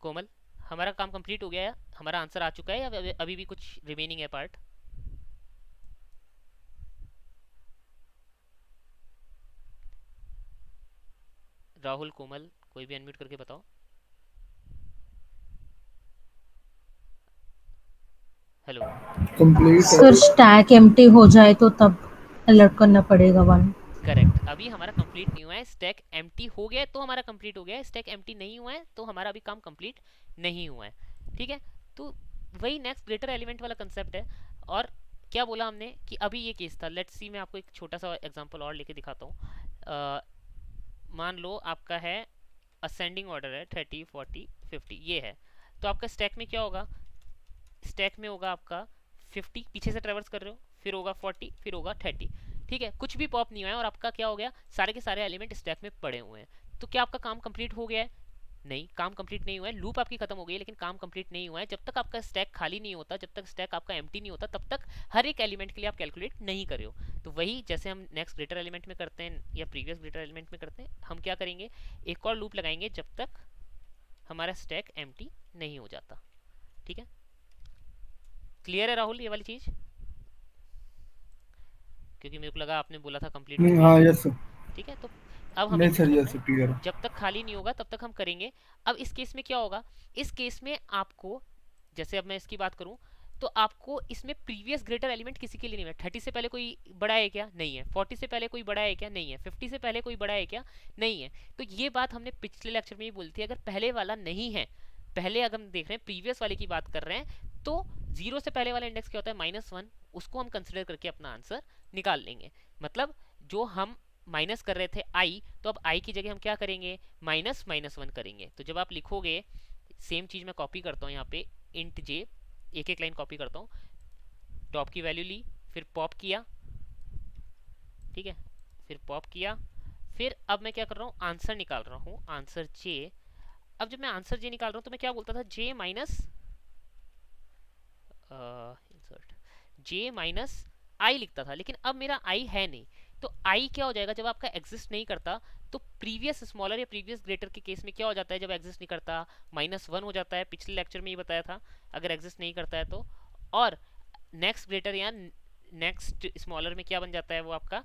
कोमल, हमारा काम कंप्लीट हो गया है, हमारा आंसर आ चुका है या अभी भी कुछ रिमेनिंग है पार्ट? राहुल, कोमल, कोई भी अनम्यूट करके बताओ। हेलो। कंप्लीट है। सर स्टैक एम्प्टी हो जाए तो तब अलर्ट करना पड़ेगा वन। करेक्ट, अभी हमारा कंप्लीट नहीं हुआ है, स्टैक एम्प्टी हो गया तो हमारा कंप्लीट हो गया है, स्टैक एम्प्टी नहीं हुआ है तो हमारा अभी काम कंप्लीट नहीं हुआ है। ठीक है, तो वही नेक्स्ट ग्रेटर एलिमेंट वाला कंसेप्ट है। और क्या बोला हमने कि अभी ये केस था, लेट्स सी मैं आपको एक छोटा सा एग्जांपल और लेके दिखाता हूँ। मान लो आपका है असेंडिंग ऑर्डर है 30 40 50 ये है, तो आपका स्टैक में क्या होगा, स्टैक में होगा आपका 50, पीछे से ट्रेवर्स कर रहे हो, फिर होगा 40, फिर होगा 30, ठीक है, कुछ भी पॉप नहीं हुआ है और आपका क्या हो गया, सारे के सारे एलिमेंट स्टैक में पड़े हुए हैं। तो क्या आपका काम कंप्लीट हो गया है? नहीं, काम कंप्लीट नहीं हुआ है, लूप आपकी खत्म हो गई है, लेकिन काम कंप्लीट नहीं हुआ है। जब तक आपका स्टैक खाली नहीं होता, जब तक स्टैक आपका एम्प्टी नहीं होता, तब तक हर एक एलिमेंट के लिए आप कैलकुलेट नहीं कर रहे हो। तो वही जैसे हम नेक्स्ट ग्रेटर एलिमेंट में करते हैं या प्रीवियस ग्रेटर एलिमेंट में करते हैं, हम क्या करेंगे, एक और लूप लगाएंगे जब तक हमारा स्टैक एम्प्टी नहीं हो जाता। ठीक है, क्लियर है राहुल ये वाली चीज? क्योंकि मेरे को लगा आपने बोला था कंप्लीट हो गया। हाँ यस सर। ठीक है, तो अब हम नहीं इसी सर, को यस अपने सर, क्लियर। जब तक खाली नहीं होगा तब तक हम करेंगे। अब इस केस में क्या होगा, इस केस में आपको, जैसे अब मैं इसकी बात करूं, तो आपको इसमें प्रीवियस ग्रेटर एलिमेंट किसी के लिए नहीं है। 30 से पहले कोई बड़ा है क्या? नहीं है। 40 से पहले कोई बड़ा है क्या? नहीं है। 50 से पहले कोई बड़ा है क्या? नहीं है। तो ये बात हमने पिछले लेक्चर में ही बोली थी, अगर पहले वाला नहीं है, पहले अगर हम देख रहे हैं प्रीवियस वाले की बात कर रहे हैं, तो जीरो से पहले वाला इंडेक्स क्या होता है, -1, उसको हम कंसिडर करके अपना आंसर निकाल लेंगे। मतलब जो हम माइनस कर रहे थे आई, तो अब आई की जगह हम क्या करेंगे, -1 करेंगे। तो जब आप लिखोगे, सेम चीज मैं कॉपी करता हूँ यहाँ पे, इंट जे, एक एक लाइन कॉपी करता हूँ, टॉप की वैल्यू ली, फिर पॉप किया, ठीक है, फिर पॉप किया, फिर अब मैं क्या कर रहा हूँ, आंसर निकाल रहा हूँ, आंसर जे। अब जब मैं आंसर जे निकाल रहा हूँ तो मैं क्या बोलता था, जे माइनस इंसर्ट जे माइनस आई लिखता था, लेकिन अब मेरा आई है नहीं। तो आई क्या हो जाएगा, जब आपका एग्जिस्ट नहीं करता, तो प्रीवियस स्मॉलर या प्रीवियस ग्रेटर के केस में क्या हो जाता है, जब एग्जिस्ट नहीं करता, -1 हो जाता है। पिछले लेक्चर में ये बताया था, अगर एग्जिस्ट नहीं करता है तो। और नेक्स्ट ग्रेटर या नेक्स्ट स्मॉलर में क्या बन जाता है, वो आपका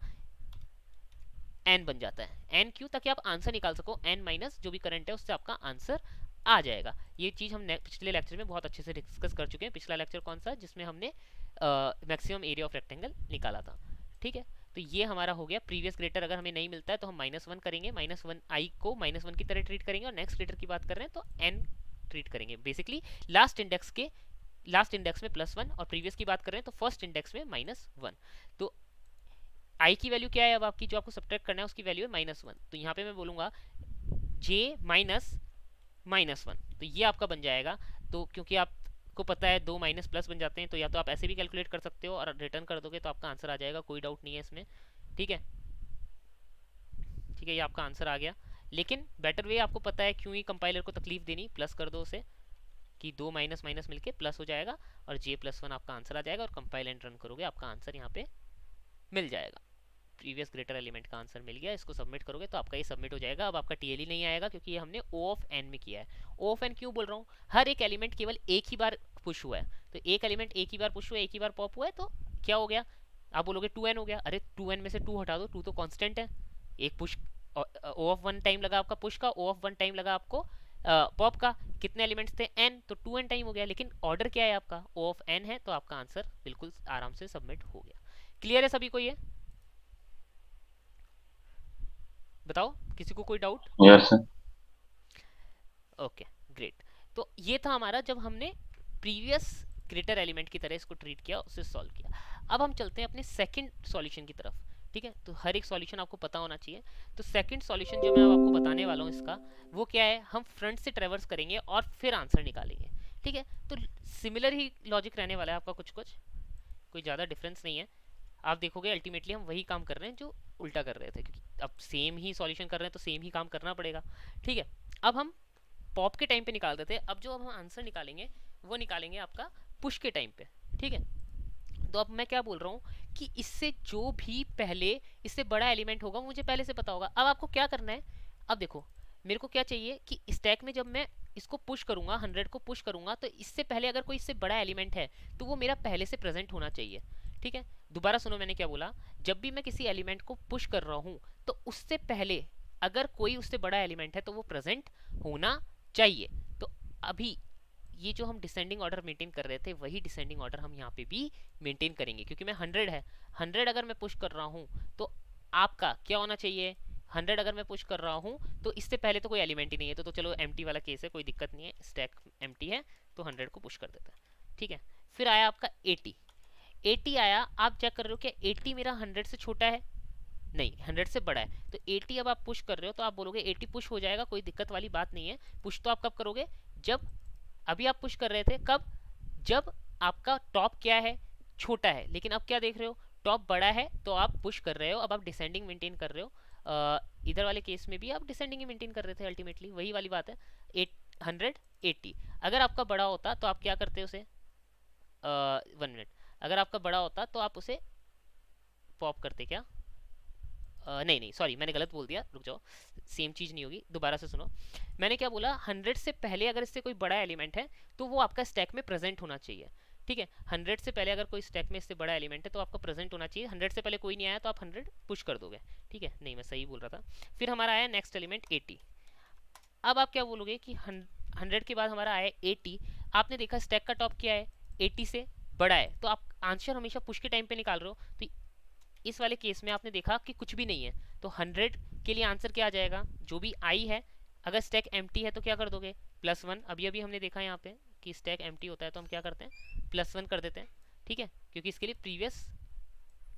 एन बन जाता है। एन क्यों? ताकि आप आंसर निकाल सको, एन माइनस जो भी करंट है उससे आपका आंसर आ जाएगा। ये चीज हम पिछले लेक्चर में बहुत अच्छे से डिस्कस कर चुके हैं। पिछला लेक्चर कौन सा, जिसमें हमने मैक्सिमम एरिया ऑफ रेक्टेंगल निकाला था। ठीक है, तो ये हमारा हो गया प्रीवियस ग्रेटर। अगर हमें नहीं मिलता है तो हम -1 करेंगे, -1 आई को -1 की तरह ट्रीट करेंगे, और नेक्स्ट ग्रेटर की बात कर रहे हैं तो एन ट्रीट करेंगे। बेसिकली लास्ट इंडेक्स में +1, और प्रीवियस की बात कर रहे हैं तो फर्स्ट इंडेक्स में -1। तो आई की वैल्यू क्या है, अब आपकी जो आपको सब्ट्रैक्ट करना है उसकी वैल्यू है -1। तो यहाँ पे मैं बोलूंगा जे माइनस -1, तो ये आपका बन जाएगा। तो क्योंकि आपको पता है 2 माइनस प्लस बन जाते हैं, तो या तो आप ऐसे भी कैलकुलेट कर सकते हो और रिटर्न कर दोगे तो आपका आंसर आ जाएगा, कोई डाउट नहीं है इसमें। ठीक है, ठीक है, ये आपका आंसर आ गया। लेकिन बेटर वे आपको पता है क्यों ही कंपाइलर को तकलीफ देनी, प्लस कर दो उसे, कि 2 माइनस माइनस मिलके प्लस हो जाएगा, और j+1 आपका आंसर आ जाएगा, और कंपाइल एंड रन करोगे आपका आंसर यहाँ पे मिल जाएगा। प्रीवियस ग्रेटर एलिमेंट का आंसर मिल गया, इसको सबमिट करोगे तो आपका ये सबमिट हो जाएगा। अब आपका टीएलई नहीं आएगा क्योंकि ये हमने O ऑफ n में किया है। O ऑफ n क्यों बोल रहा हूँ, हर एक एलिमेंट केवल एक ही बार पुश हुआ है, तो एक एलिमेंट एक ही बार पुश हुआ है, एक ही बार पॉप हुआ है, तो क्या हो गया, आप बोलोगे 2n हो गया। अरे 2n में से 2 हटा दो, 2 तो कांस्टेंट है। एक पुश, O ऑफ 1 टाइम लगा आपका पुश का, O ऑफ 1 टाइम लगा आपको पॉप का। कितने एलिमेंट्स थे, n, तो 2n टाइम हो गया। लेकिन ऑर्डर क्या है आपका, O ऑफ n है, तो आपका आंसर बिल्कुल आराम से सबमिट हो गया। क्लियर है सभी को ये? बताओ, किसी को कोई doubt? Yes sir. Okay, great. तो ये था हमारा, जब हमने प्रीवियस ग्रेटर एलिमेंट की तरह इसको ट्रीट किया, उसे सॉल्व किया। अब हम चलते हैं अपने सेकंड सॉल्यूशन की तरफ। ठीक है, तो हर एक सॉल्यूशन आपको पता होना चाहिए। तो सेकंड सॉल्यूशन जो मैं अब आपको बताने वाला हूँ इसका, वो क्या है, हम फ्रंट से ट्रेवर्स करेंगे और फिर आंसर निकालेंगे। ठीक है, तो सिमिलर ही लॉजिक रहने वाला है आपका, कुछ कुछ, कोई ज़्यादा डिफरेंस नहीं है। आप देखोगे अल्टीमेटली हम वही काम कर रहे हैं जो उल्टा कर रहे थे, क्योंकि अब सेम ही सॉल्यूशन कर रहे हैं तो सेम ही काम करना पड़ेगा। ठीक है, अब हम पॉप के टाइम पे निकाल देते हैं। अब जो हम आंसर निकालेंगे वो निकालेंगे आपका पुश के टाइम पे। ठीक है, तो अब मैं क्या बोल रहा हूँ कि इससे जो भी पहले इससे बड़ा एलिमेंट होगा मुझे पहले से पता होगा। अब आपको क्या करना है, अब देखो मेरे को क्या चाहिए कि स्टैक में जब मैं इसको पुश करूंगा, 100 को पुश करूंगा, तो इससे पहले अगर कोई इससे बड़ा एलिमेंट है तो वो मेरा पहले से प्रेजेंट होना चाहिए। ठीक है, दोबारा सुनो मैंने क्या बोला, जब भी मैं किसी एलिमेंट को पुश कर रहा हूँ तो उससे पहले अगर कोई उससे बड़ा एलिमेंट है तो वो प्रेजेंट होना चाहिए। तो अभी ये जो हम डिसेंडिंग ऑर्डर मेंटेन कर रहे थे, वही डिसेंडिंग ऑर्डर हम यहाँ पे भी मेंटेन करेंगे, क्योंकि मैं 100 अगर मैं पुश कर रहा हूँ तो आपका क्या होना चाहिए, 100 अगर मैं पुश कर रहा हूँ तो इससे पहले तो कोई एलिमेंट ही नहीं है, तो चलो एम्प्टी वाला केस है, कोई दिक्कत नहीं है, स्टैक एम्प्टी है तो 100 को पुश कर देता है। ठीक है, फिर आया आपका 80 आया। आप चेक कर रहे हो कि 80 मेरा 100 से छोटा है, नहीं 100 से बड़ा है, तो 80 अब आप पुश कर रहे हो तो आप बोलोगे 80 पुश हो जाएगा, कोई दिक्कत वाली बात नहीं है। पुश तो आप कब करोगे, जब अभी आप पुश कर रहे थे, कब, जब आपका टॉप क्या है, छोटा है, लेकिन अब क्या देख रहे हो, टॉप बड़ा है तो आप पुश कर रहे हो, अब आप डिसेंडिंग मेंटेन कर रहे हो। इधर वाले केस में भी आप डिसेंडिंग ही मेंटेन कर रहे थे, अल्टीमेटली वही वाली बात है। 880 अगर आपका बड़ा होता तो आप क्या करते उसे, 1 मिनट, अगर आपका बड़ा होता तो आप उसे पॉप करते क्या, नहीं नहीं सॉरी मैंने गलत बोल दिया, रुक जाओ, सेम चीज़ नहीं होगी, दोबारा से सुनो। मैंने क्या बोला, 100 से पहले अगर इससे कोई बड़ा एलिमेंट है तो वो आपका स्टैक में प्रेजेंट होना चाहिए। ठीक है, 100 से पहले अगर कोई स्टैक में इससे बड़ा एलिमेंट है तो आपका प्रेजेंट होना चाहिए। 100 से पहले कोई नहीं आया तो आप 100 पुश कर दोगे। ठीक है, नहीं मैं सही बोल रहा था। फिर हमारा आया नेक्स्ट एलिमेंट 80। अब आप क्या बोलोगे कि 100 के बाद हमारा आया 80। आपने देखा स्टैक का टॉप क्या है, 80 से बड़ा है, तो आप आंसर हमेशा पुश के टाइम पे निकाल रहे हो। तो इस वाले केस में आपने देखा कि कुछ भी नहीं है, तो 100 के लिए आंसर क्या आ जाएगा, जो भी आई है। अगर स्टैक एम्प्टी है तो क्या कर दोगे, +1। अभी अभी हमने देखा यहाँ पे कि स्टैक एम्प्टी होता है तो हम क्या करते हैं, +1 कर देते हैं। ठीक है, क्योंकि इसके लिए प्रीवियस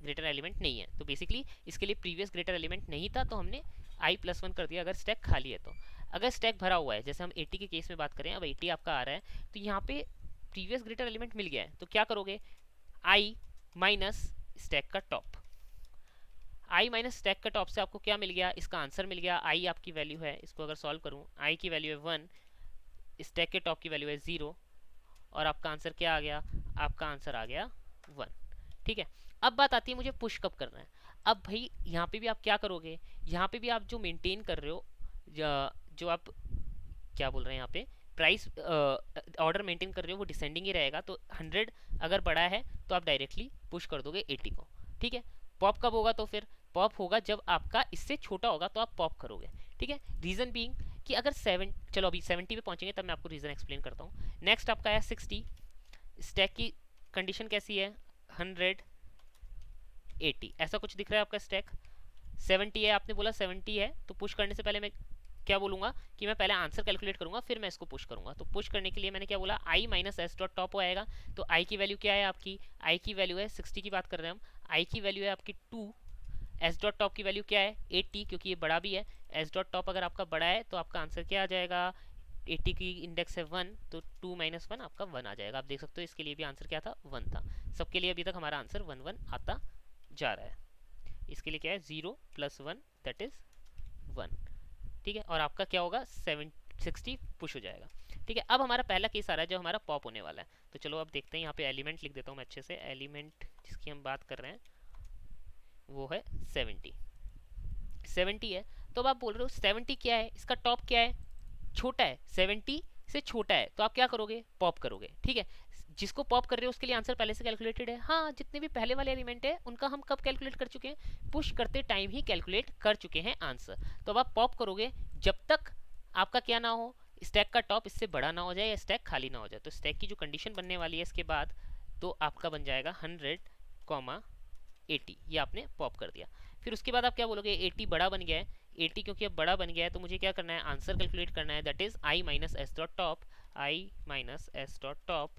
ग्रेटर एलिमेंट नहीं है, तो बेसिकली इसके लिए प्रीवियस ग्रेटर एलिमेंट नहीं था तो हमने i+1 कर दिया अगर स्टैक खाली है तो। अगर स्टैक भरा हुआ है, जैसे हम 80 के केस में बात करें, अब 80 आपका आ रहा है तो यहाँ पे प्रीवियस ग्रेटर एलिमेंट मिल गया है, तो क्या करोगे, i माइनस स्टैक का टॉप। i माइनस स्टैक का टॉप से आपको क्या मिल गया, इसका आंसर मिल गया। i आपकी वैल्यू है, इसको अगर सॉल्व करूँ, i की वैल्यू है 1, स्टैक के टॉप की वैल्यू है 0, और आपका आंसर क्या आ गया, आपका आंसर आ गया 1। ठीक है, अब बात आती है मुझे पुश कब करना है। अब भाई यहाँ पे भी आप क्या करोगे, यहाँ पे भी आप जो मेंटेन कर रहे हो, जो आप क्या बोल रहे हैं यहाँ पे, प्राइस ऑर्डर मेंटेन कर रहे हो वो डिसेंडिंग ही रहेगा। तो 100 अगर बड़ा है तो आप डायरेक्टली पुश कर दोगे 80 को। ठीक है, पॉप कब होगा, तो फिर पॉप होगा जब आपका इससे छोटा होगा तो आप पॉप करोगे। ठीक है, रीजन बीइंग कि अगर 7, चलो अभी 70 पे पहुंचेंगे तब मैं आपको रीजन एक्सप्लेन करता हूँ। नेक्स्ट आपका है 60। स्टैक की कंडीशन कैसी है, 100 80 ऐसा कुछ दिख रहा है आपका स्टैक। 70 है, आपने बोला 70 है, तो पुश करने से पहले मैं क्या बोलूंगा कि मैं पहले आंसर कैलकुलेट करूंगा फिर मैं इसको पुश करूंगा। तो पुश करने के लिए मैंने क्या बोला, i minus S dot top आएगा। तो i की वैल्यू क्या है आपकी, i की वैल्यू है 60 की बात कर रहे हैं हम, i की वैल्यू है आपकी 2, एस डॉट टॉप की वैल्यू क्या है 80, क्योंकि ये बड़ा भी है। एस डॉट टॉप अगर आपका बड़ा है तो आपका आंसर क्या आ जाएगा, 80 की इंडेक्स है 1, तो 2 माइनस 1 आपका 1 आ जाएगा। आप देख सकते हो इसके लिए भी आंसर क्या था, 1 था। सबके लिए अभी तक हमारा आंसर 1 1 आता जा रहा है। इसके लिए क्या है, 0 + 1 दैट इज 1। ठीक है, और आपका क्या होगा, 60 पुश हो जाएगा। ठीक है, अब हमारा पहला केस आ रहा है जो हमारा पॉप होने वाला है। तो चलो अब देखते हैं, यहाँ पे एलिमेंट लिख देता हूँ मैं अच्छे से। एलिमेंट जिसकी हम बात कर रहे हैं वो है 70। 70 है, तो अब आप बोल रहे हो 70 क्या है, इसका टॉप क्या है, छोटा है, 70 से छोटा है, तो आप क्या करोगे, पॉप करोगे। ठीक है, जिसको पॉप कर रहे हो उसके लिए आंसर पहले से कैलकुलेटेड है। हाँ, जितने भी पहले वाले एलिमेंट है उनका हम कब कैलकुलेट कर चुके हैं, पुश करते टाइम ही कैलकुलेट कर चुके हैं आंसर। तो अब आप पॉप करोगे जब तक आपका क्या ना हो, स्टैक का टॉप इससे बड़ा ना हो जाए या स्टैक खाली ना हो जाए। तो स्टैक की जो कंडीशन बनने वाली है इसके बाद, तो आपका बन जाएगा 100, 80, ये आपने पॉप कर दिया। फिर उसके बाद आप क्या बोलोगे, 80 बड़ा बन गया है, 80 क्योंकि अब बड़ा बन गया है तो मुझे क्या करना है, आंसर कैलकुलेट करना है, that is i minus S dot top. i minus S dot top,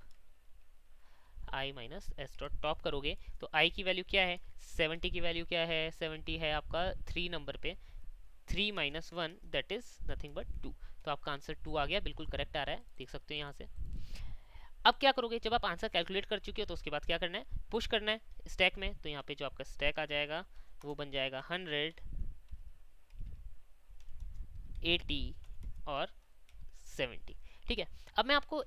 i minus S dot top करोगे तो i की वैल्यू क्या है, 70 की वैल्यू क्या है, 70 है आपका 3 नंबर पे, 3 minus 1 that is nothing but 2। तो आपका आंसर 2 आ गया, बिल्कुल करेक्ट आ रहा है, देख सकते हो यहाँ से। अब क्या करोगे, जब आप आंसर कैलकुलेट कर चुके हो तो उसके बाद क्या करना है, पुश करना है स्टैक में। तो यहाँ पे जो आपका स्टैक आ जाएगा वो बन जाएगा 100, 80 और 70। ठीक है, अब मैं आपको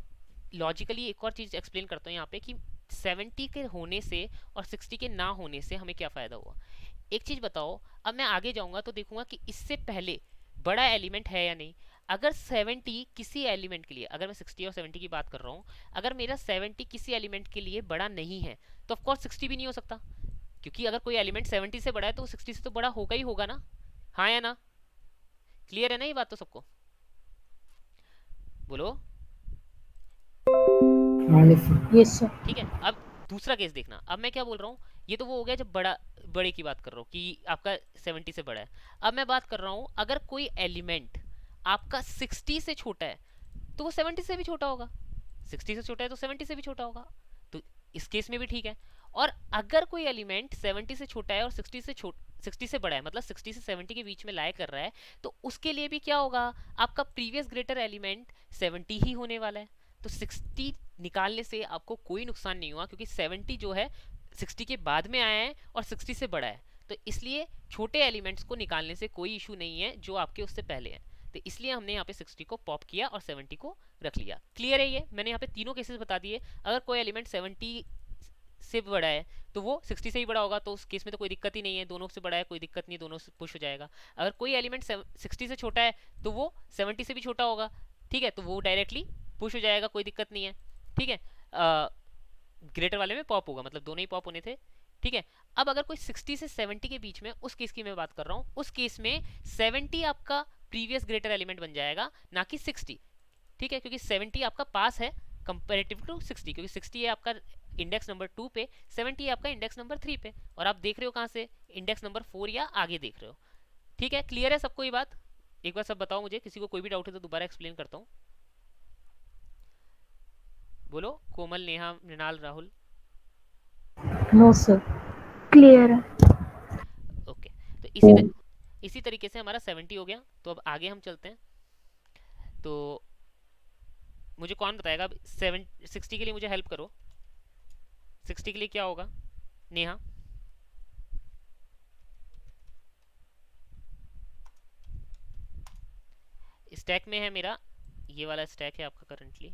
लॉजिकली एक और चीज एक्सप्लेन करता हूँ यहाँ पे कि 70 के होने से और 60 के ना होने से हमें क्या फायदा हुआ। एक चीज बताओ, अब मैं आगे जाऊंगा तो देखूंगा कि इससे पहले बड़ा एलिमेंट है या नहीं। अगर 70 किसी एलिमेंट के लिए, अगर मैं 60 और 70 की बात कर रहा हूँ, अगर मेरा 70 किसी एलिमेंट के लिए बड़ा नहीं है तो ऑफकोर्स 60 भी नहीं हो सकता, क्योंकि अगर कोई एलिमेंट 70 से बड़ा है तो वो 60 से तो बड़ा होगा ही होगा ना। हाँ या ना, क्लियर है ना ये बात तो सबको, बोलो। Yes sir. ठीक है, अब दूसरा केस देखना। अब मैं क्या बोल रहा हूँ, ये तो वो हो गया जब बड़े की बात कर रहा हूँ कि आपका 70 से बड़ा है। अब मैं बात कर रहा हूँ अगर कोई एलिमेंट आपका 60 से छोटा है तो वो 70 से भी छोटा होगा, 60 से छोटा है तो 70 से भी छोटा होगा। तो इस केस में भी ठीक है। और अगर कोई एलिमेंट 70 से छोटा है और 60 से बड़ा है, मतलब 60 से 70 के बीच में लाई कर रहा है, तो उसके लिए भी क्या होगा, आपका प्रीवियस ग्रेटर एलिमेंट 70 ही होने वाला है। तो 60 निकालने से आपको कोई नुकसान नहीं हुआ, क्योंकि 70 जो है 60 के बाद में आया है और 60 से बड़ा है, तो इसलिए छोटे एलिमेंट्स को निकालने से कोई इशू नहीं है जो आपके उससे पहले है। तो इसलिए हमने यहाँ पे 60 को पॉप किया और 70 को रख लिया। क्लियर है? ये मैंने यहाँ पे तीनों केसेस बता दिए। अगर कोई एलिमेंट 70 से बड़ा है तो वो 60 से ही बड़ा होगा, तो उस केस में तो कोई दिक्कत ही नहीं है, दोनों से बड़ा है कोई दिक्कत नहीं, दोनों से पुश हो जाएगा। अगर कोई एलिमेंट 60 से छोटा है तो वो 70 से भी छोटा होगा, ठीक है, तो वो डायरेक्टली पुश हो जाएगा, कोई दिक्कत नहीं है, ठीक है। ग्रेटर वाले में पॉप होगा, मतलब दोनों ही पॉप होने थे, ठीक है। अब अगर कोई 60 से 70 के बीच में, उस केस की मैं बात कर रहा हूँ, उस केस में 70 आपका प्रीवियस ग्रेटर एलिमेंट बन जाएगा, ना कि 60, ठीक है, क्योंकि 70 आपका पास है कंपेरेटिव टू 60, क्योंकि 60 है आपका इंडेक्स नंबर 2 पे, 70 है आपका इंडेक्स नंबर 3 पे, और आप देख रहे हो कहाँ से, इंडेक्स नंबर 4 या आगे देख रहे हो, ठीक है। क्लियर है सबको ये बात? एक बार सब बताओ मुझे, किसी को कोई भी डाउट है तो दोबारा एक्सप्लेन करता हूँ। बोलो, Komal, Neha, Mrinal, Rahul. No sir. Clear है। ओके, तो ओ इसी तरीके से हमारा 70 हो गया। तो अब आगे हम चलते हैं। तो मुझे कौन बताएगा अब 60 के लिए मुझे हेल्प करो। 60 के लिए क्या होगा? नेहा। स्टैक में है मेरा, ये वाला स्टैक है आपका करंटली।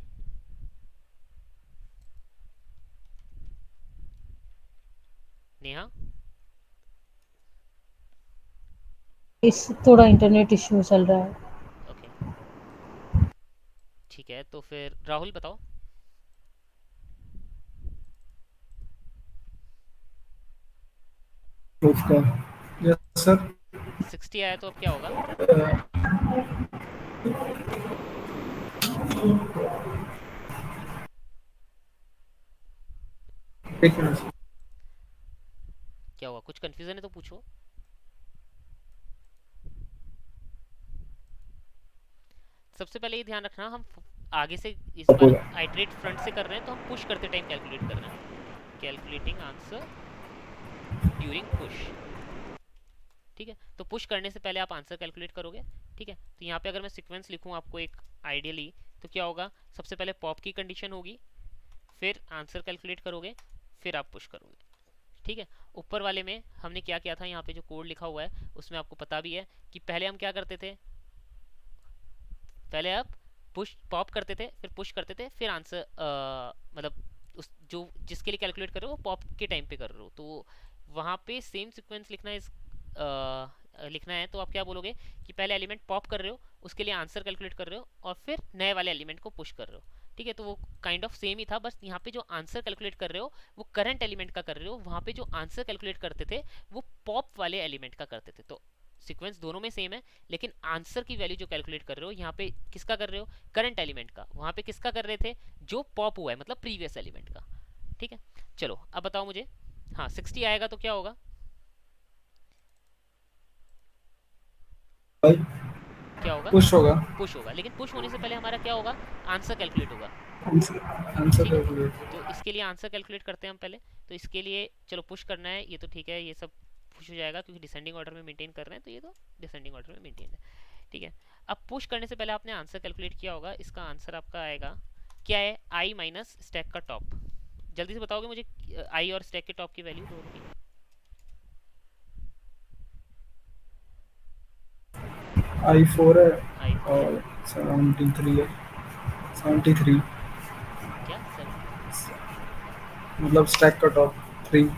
नेहा। इस थोड़ा इंटरनेट इश्यू चल रहा है। ओके, ठीक है, तो फिर राहुल बताओ। उसका यस सर 60 आया तो अब क्या होगा? एक मिनट क्या होगा? कुछ कंफ्यूजन है तो पूछो। सबसे पहले ये ध्यान रखना, हम आगे से इस बार आइटरेट फ्रंट से कर रहे हैं, तो हम पुश करते टाइम कैलकुलेट कर रहे हैं। कैलकुलेटिंग आंसर ड्यूरिंग पुश, ठीक है। तो पुश करने से पहले आप आंसर कैलकुलेट करोगे, ठीक है। तो यहाँ पे अगर मैं सीक्वेंस लिखूँ आपको एक आइडियली, तो क्या होगा? सबसे पहले पॉप की कंडीशन होगी, फिर आंसर कैलकुलेट करोगे, फिर आप पुश करोगे, ठीक है। ऊपर वाले में हमने क्या किया था, यहाँ पे जो कोड लिखा हुआ है उसमें आपको पता भी है कि पहले हम क्या करते थे, पहले आप पुश पॉप करते थे, फिर पुश करते थे, फिर आंसर मतलब उस जो जिसके लिए कैलकुलेट कर रहे हो वो पॉप के टाइम पे कर रहे हो, तो वहाँ पे सेम सीक्वेंस लिखना है। लिखना है तो आप क्या बोलोगे कि पहले एलिमेंट पॉप कर रहे हो, उसके लिए आंसर कैलकुलेट कर रहे हो, और फिर नए वाले एलिमेंट को पुश कर रहे हो, ठीक है। तो वो काइंड ऑफ सेम ही था, बस यहाँ पे जो आंसर कैलकुलेट कर रहे हो वो करंट एलिमेंट का कर रहे हो, वहाँ पे जो आंसर कैलकुलेट करते थे वो पॉप वाले एलिमेंट का करते थे। तो सीक्वेंस दोनों में सेम है, लेकिन आंसर की वैल्यू जो कैलकुलेट कर रहे हो यहाँ पे किसका कर रहे हो? करंट एलिमेंट का। वहाँ पे किसका कर रहे थे? जो पॉप हुआ है, मतलब प्रीवियस एलिमेंट का, ठीक है। चलो अब बताओ मुझे, हाँ 60 आएगा तो क्या होगा? भाई क्या होगा? पुश होगा पुश होगा, लेकिन पुश होने से पहले हमारा क्या होगा? आंसर कैलकुलेट होगा, आंसर ठीक है। कैलकुलेट तो इसके लिए आंसर कैलकुलेट करते हैं हम पहले। तो इसके लिए चलो पुश करना है, ये तो ठीक है, ये सब पुश हो जाएगा क्योंकि डिसेंडिंग ऑर्डर में मेंटेन कर रहे हैं, तो ये तो डिसेंडिंग ऑर्डर में मेंटेन है, ठीक है। अब पुश करने से पहले आपने आंसर कैलकुलेट किया होगा, इसका आंसर आपका आएगा क्या है? आई माइनस स्टैक का टॉप। जल्दी से बताओगे मुझे आई और स्टैक के टॉप की वैल्यू दोनों की? i4 है आई 4 है, और 73 है 73 क्या 73? मतलब स्टैक का टॉप 3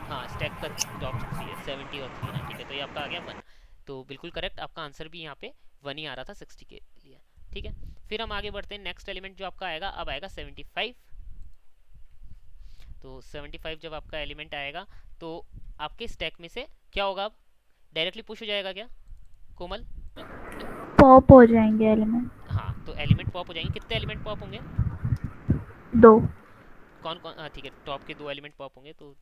हाँ, स्टैक का टॉप 3 है, 70 और 3 ना, ठीक है। तो ये आपका आ गया 1, तो बिल्कुल करेक्ट, आपका आंसर भी यहाँ पे 1 ही आ रहा था 60 के लिए, ठीक है। फिर हम आगे बढ़ते हैं, नेक्स्ट एलिमेंट जो आपका आएगा अब आएगा 75। तो 75 जब आपका एलिमेंट आएगा तो आपके स्टैक में से क्या होगा? अब डायरेक्टली पुश हो जाएगा क्या कोमल? पॉप हो जाएंगे एलिमेंट। हाँ, तो एलिमेंट पॉप हो जाएंगे। कितने एलिमेंट पॉप होंगे? 2। कौन कौन? हाँ ठीक है, टॉप के 2 एलिमेंट पॉप होंगे, तो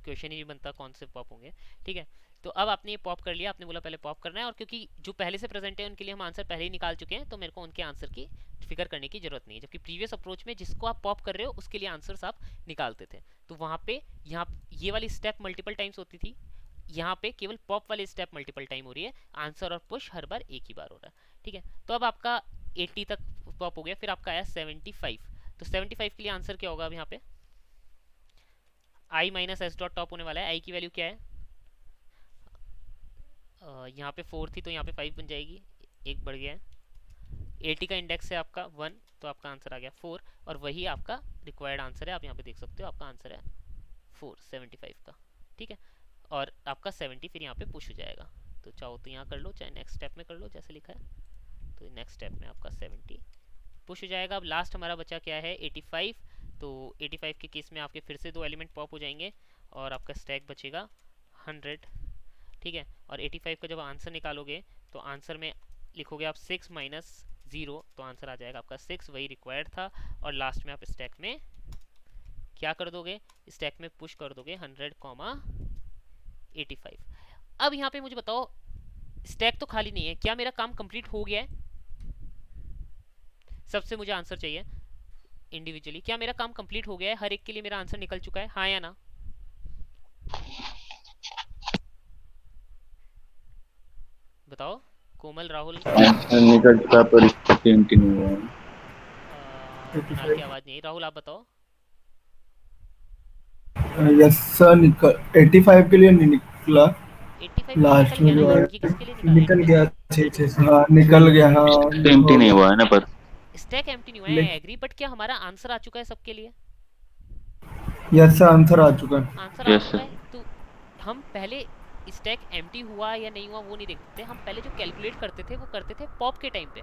क्वेश्चन ही नहीं बनता कौन से पॉप होंगे, ठीक है। तो अब आपने ये पॉप कर लिया, आपने बोला पहले पॉप करना है, और क्योंकि जो पहले से प्रेजेंट है उनके लिए हम आंसर पहले ही निकाल चुके हैं, तो मेरे को उनके आंसर की फिक्र करने की जरूरत नहीं है। जबकि प्रीवियस अप्रोच में जिसको आप पॉप कर रहे हो उसके लिए आंसर्स आप निकालते थे, तो वहाँ पे यहाँ ये वाली स्टेप मल्टीपल टाइम्स होती थी, यहाँ पे केवल पॉप वाली स्टेप मल्टीपल टाइम हो रही है, आंसर और पुश हर बार एक ही बार हो रहा है, ठीक है। तो अब आपका 80 तक पॉप हो गया, फिर आपका आया 75। तो 75 के लिए आंसर क्या होगा अब यहाँ पे, i minus S dot top होने वाला है। i की वैल्यू क्या है, यहाँ पे 4 थी तो यहाँ पे 5 बन जाएगी, एक बढ़ गया है। 80 का इंडेक्स है आपका 1, तो आपका आंसर आ गया 4, और वही आपका रिक्वायर्ड आंसर है। आप यहाँ पे देख सकते हो आपका आंसर है 475 का, ठीक है। और आपका 70 फिर यहाँ पे पुश हो जाएगा, तो चाहो तो यहाँ कर लो, चाहे नेक्स्ट स्टेप में कर लो जैसे लिखा है। तो नेक्स्ट स्टेप में आपका 70 पुश हो जाएगा। अब लास्ट हमारा बचा क्या है 85, तो 85 के केस में आपके फिर से 2 एलिमेंट पॉप हो जाएंगे और आपका स्टैक बचेगा 100, ठीक है। और 85 का जब आंसर निकालोगे तो आंसर में लिखोगे आप 6 माइनस 0, तो आंसर आ जाएगा आपका 6, वही रिक्वायर्ड था। और लास्ट में आप स्टैक में क्या कर दोगे, स्टैक में पुश कर दोगे 100,85। अब यहाँ पे मुझे बताओ स्टैक तो खाली नहीं है, क्या मेरा काम कंप्लीट हो गया है? सबसे मुझे आंसर चाहिए इंडिविजुअली, क्या मेरा काम कंप्लीट हो गया है? हर एक के लिए मेरा आंसर निकल चुका है, हाँ या ना? बताओ कोमल, राहुल। निकल चुका पर एम्प्टी नहीं हुआ है। कुणाल की आवाज नहीं, राहुल आप बताओ। यस सर, निकल 85 के लिए नहीं निकला। 85 लास्ट निकल में गया जो ना, है ये किसके लिए निकाला निकल 85? गया, अच्छे अच्छे से हाँ निकल गया, हाँ एम्प्टी हो नहीं गया। हुआ है ना, पर स्टैक एम्प्टी नहीं हुआ है, एग्री, बट क्या हमारा आंसर आ चुका है सबके लिए? यस सर, आंसर आ चुका है। आंसर आ यस चुका सर। है। तो हम पहले स्टैक एम्प्टी हुआ या नहीं हुआ वो नहीं देखते, हम पहले जो कैलकुलेट करते थे वो करते थे पॉप के टाइम पे।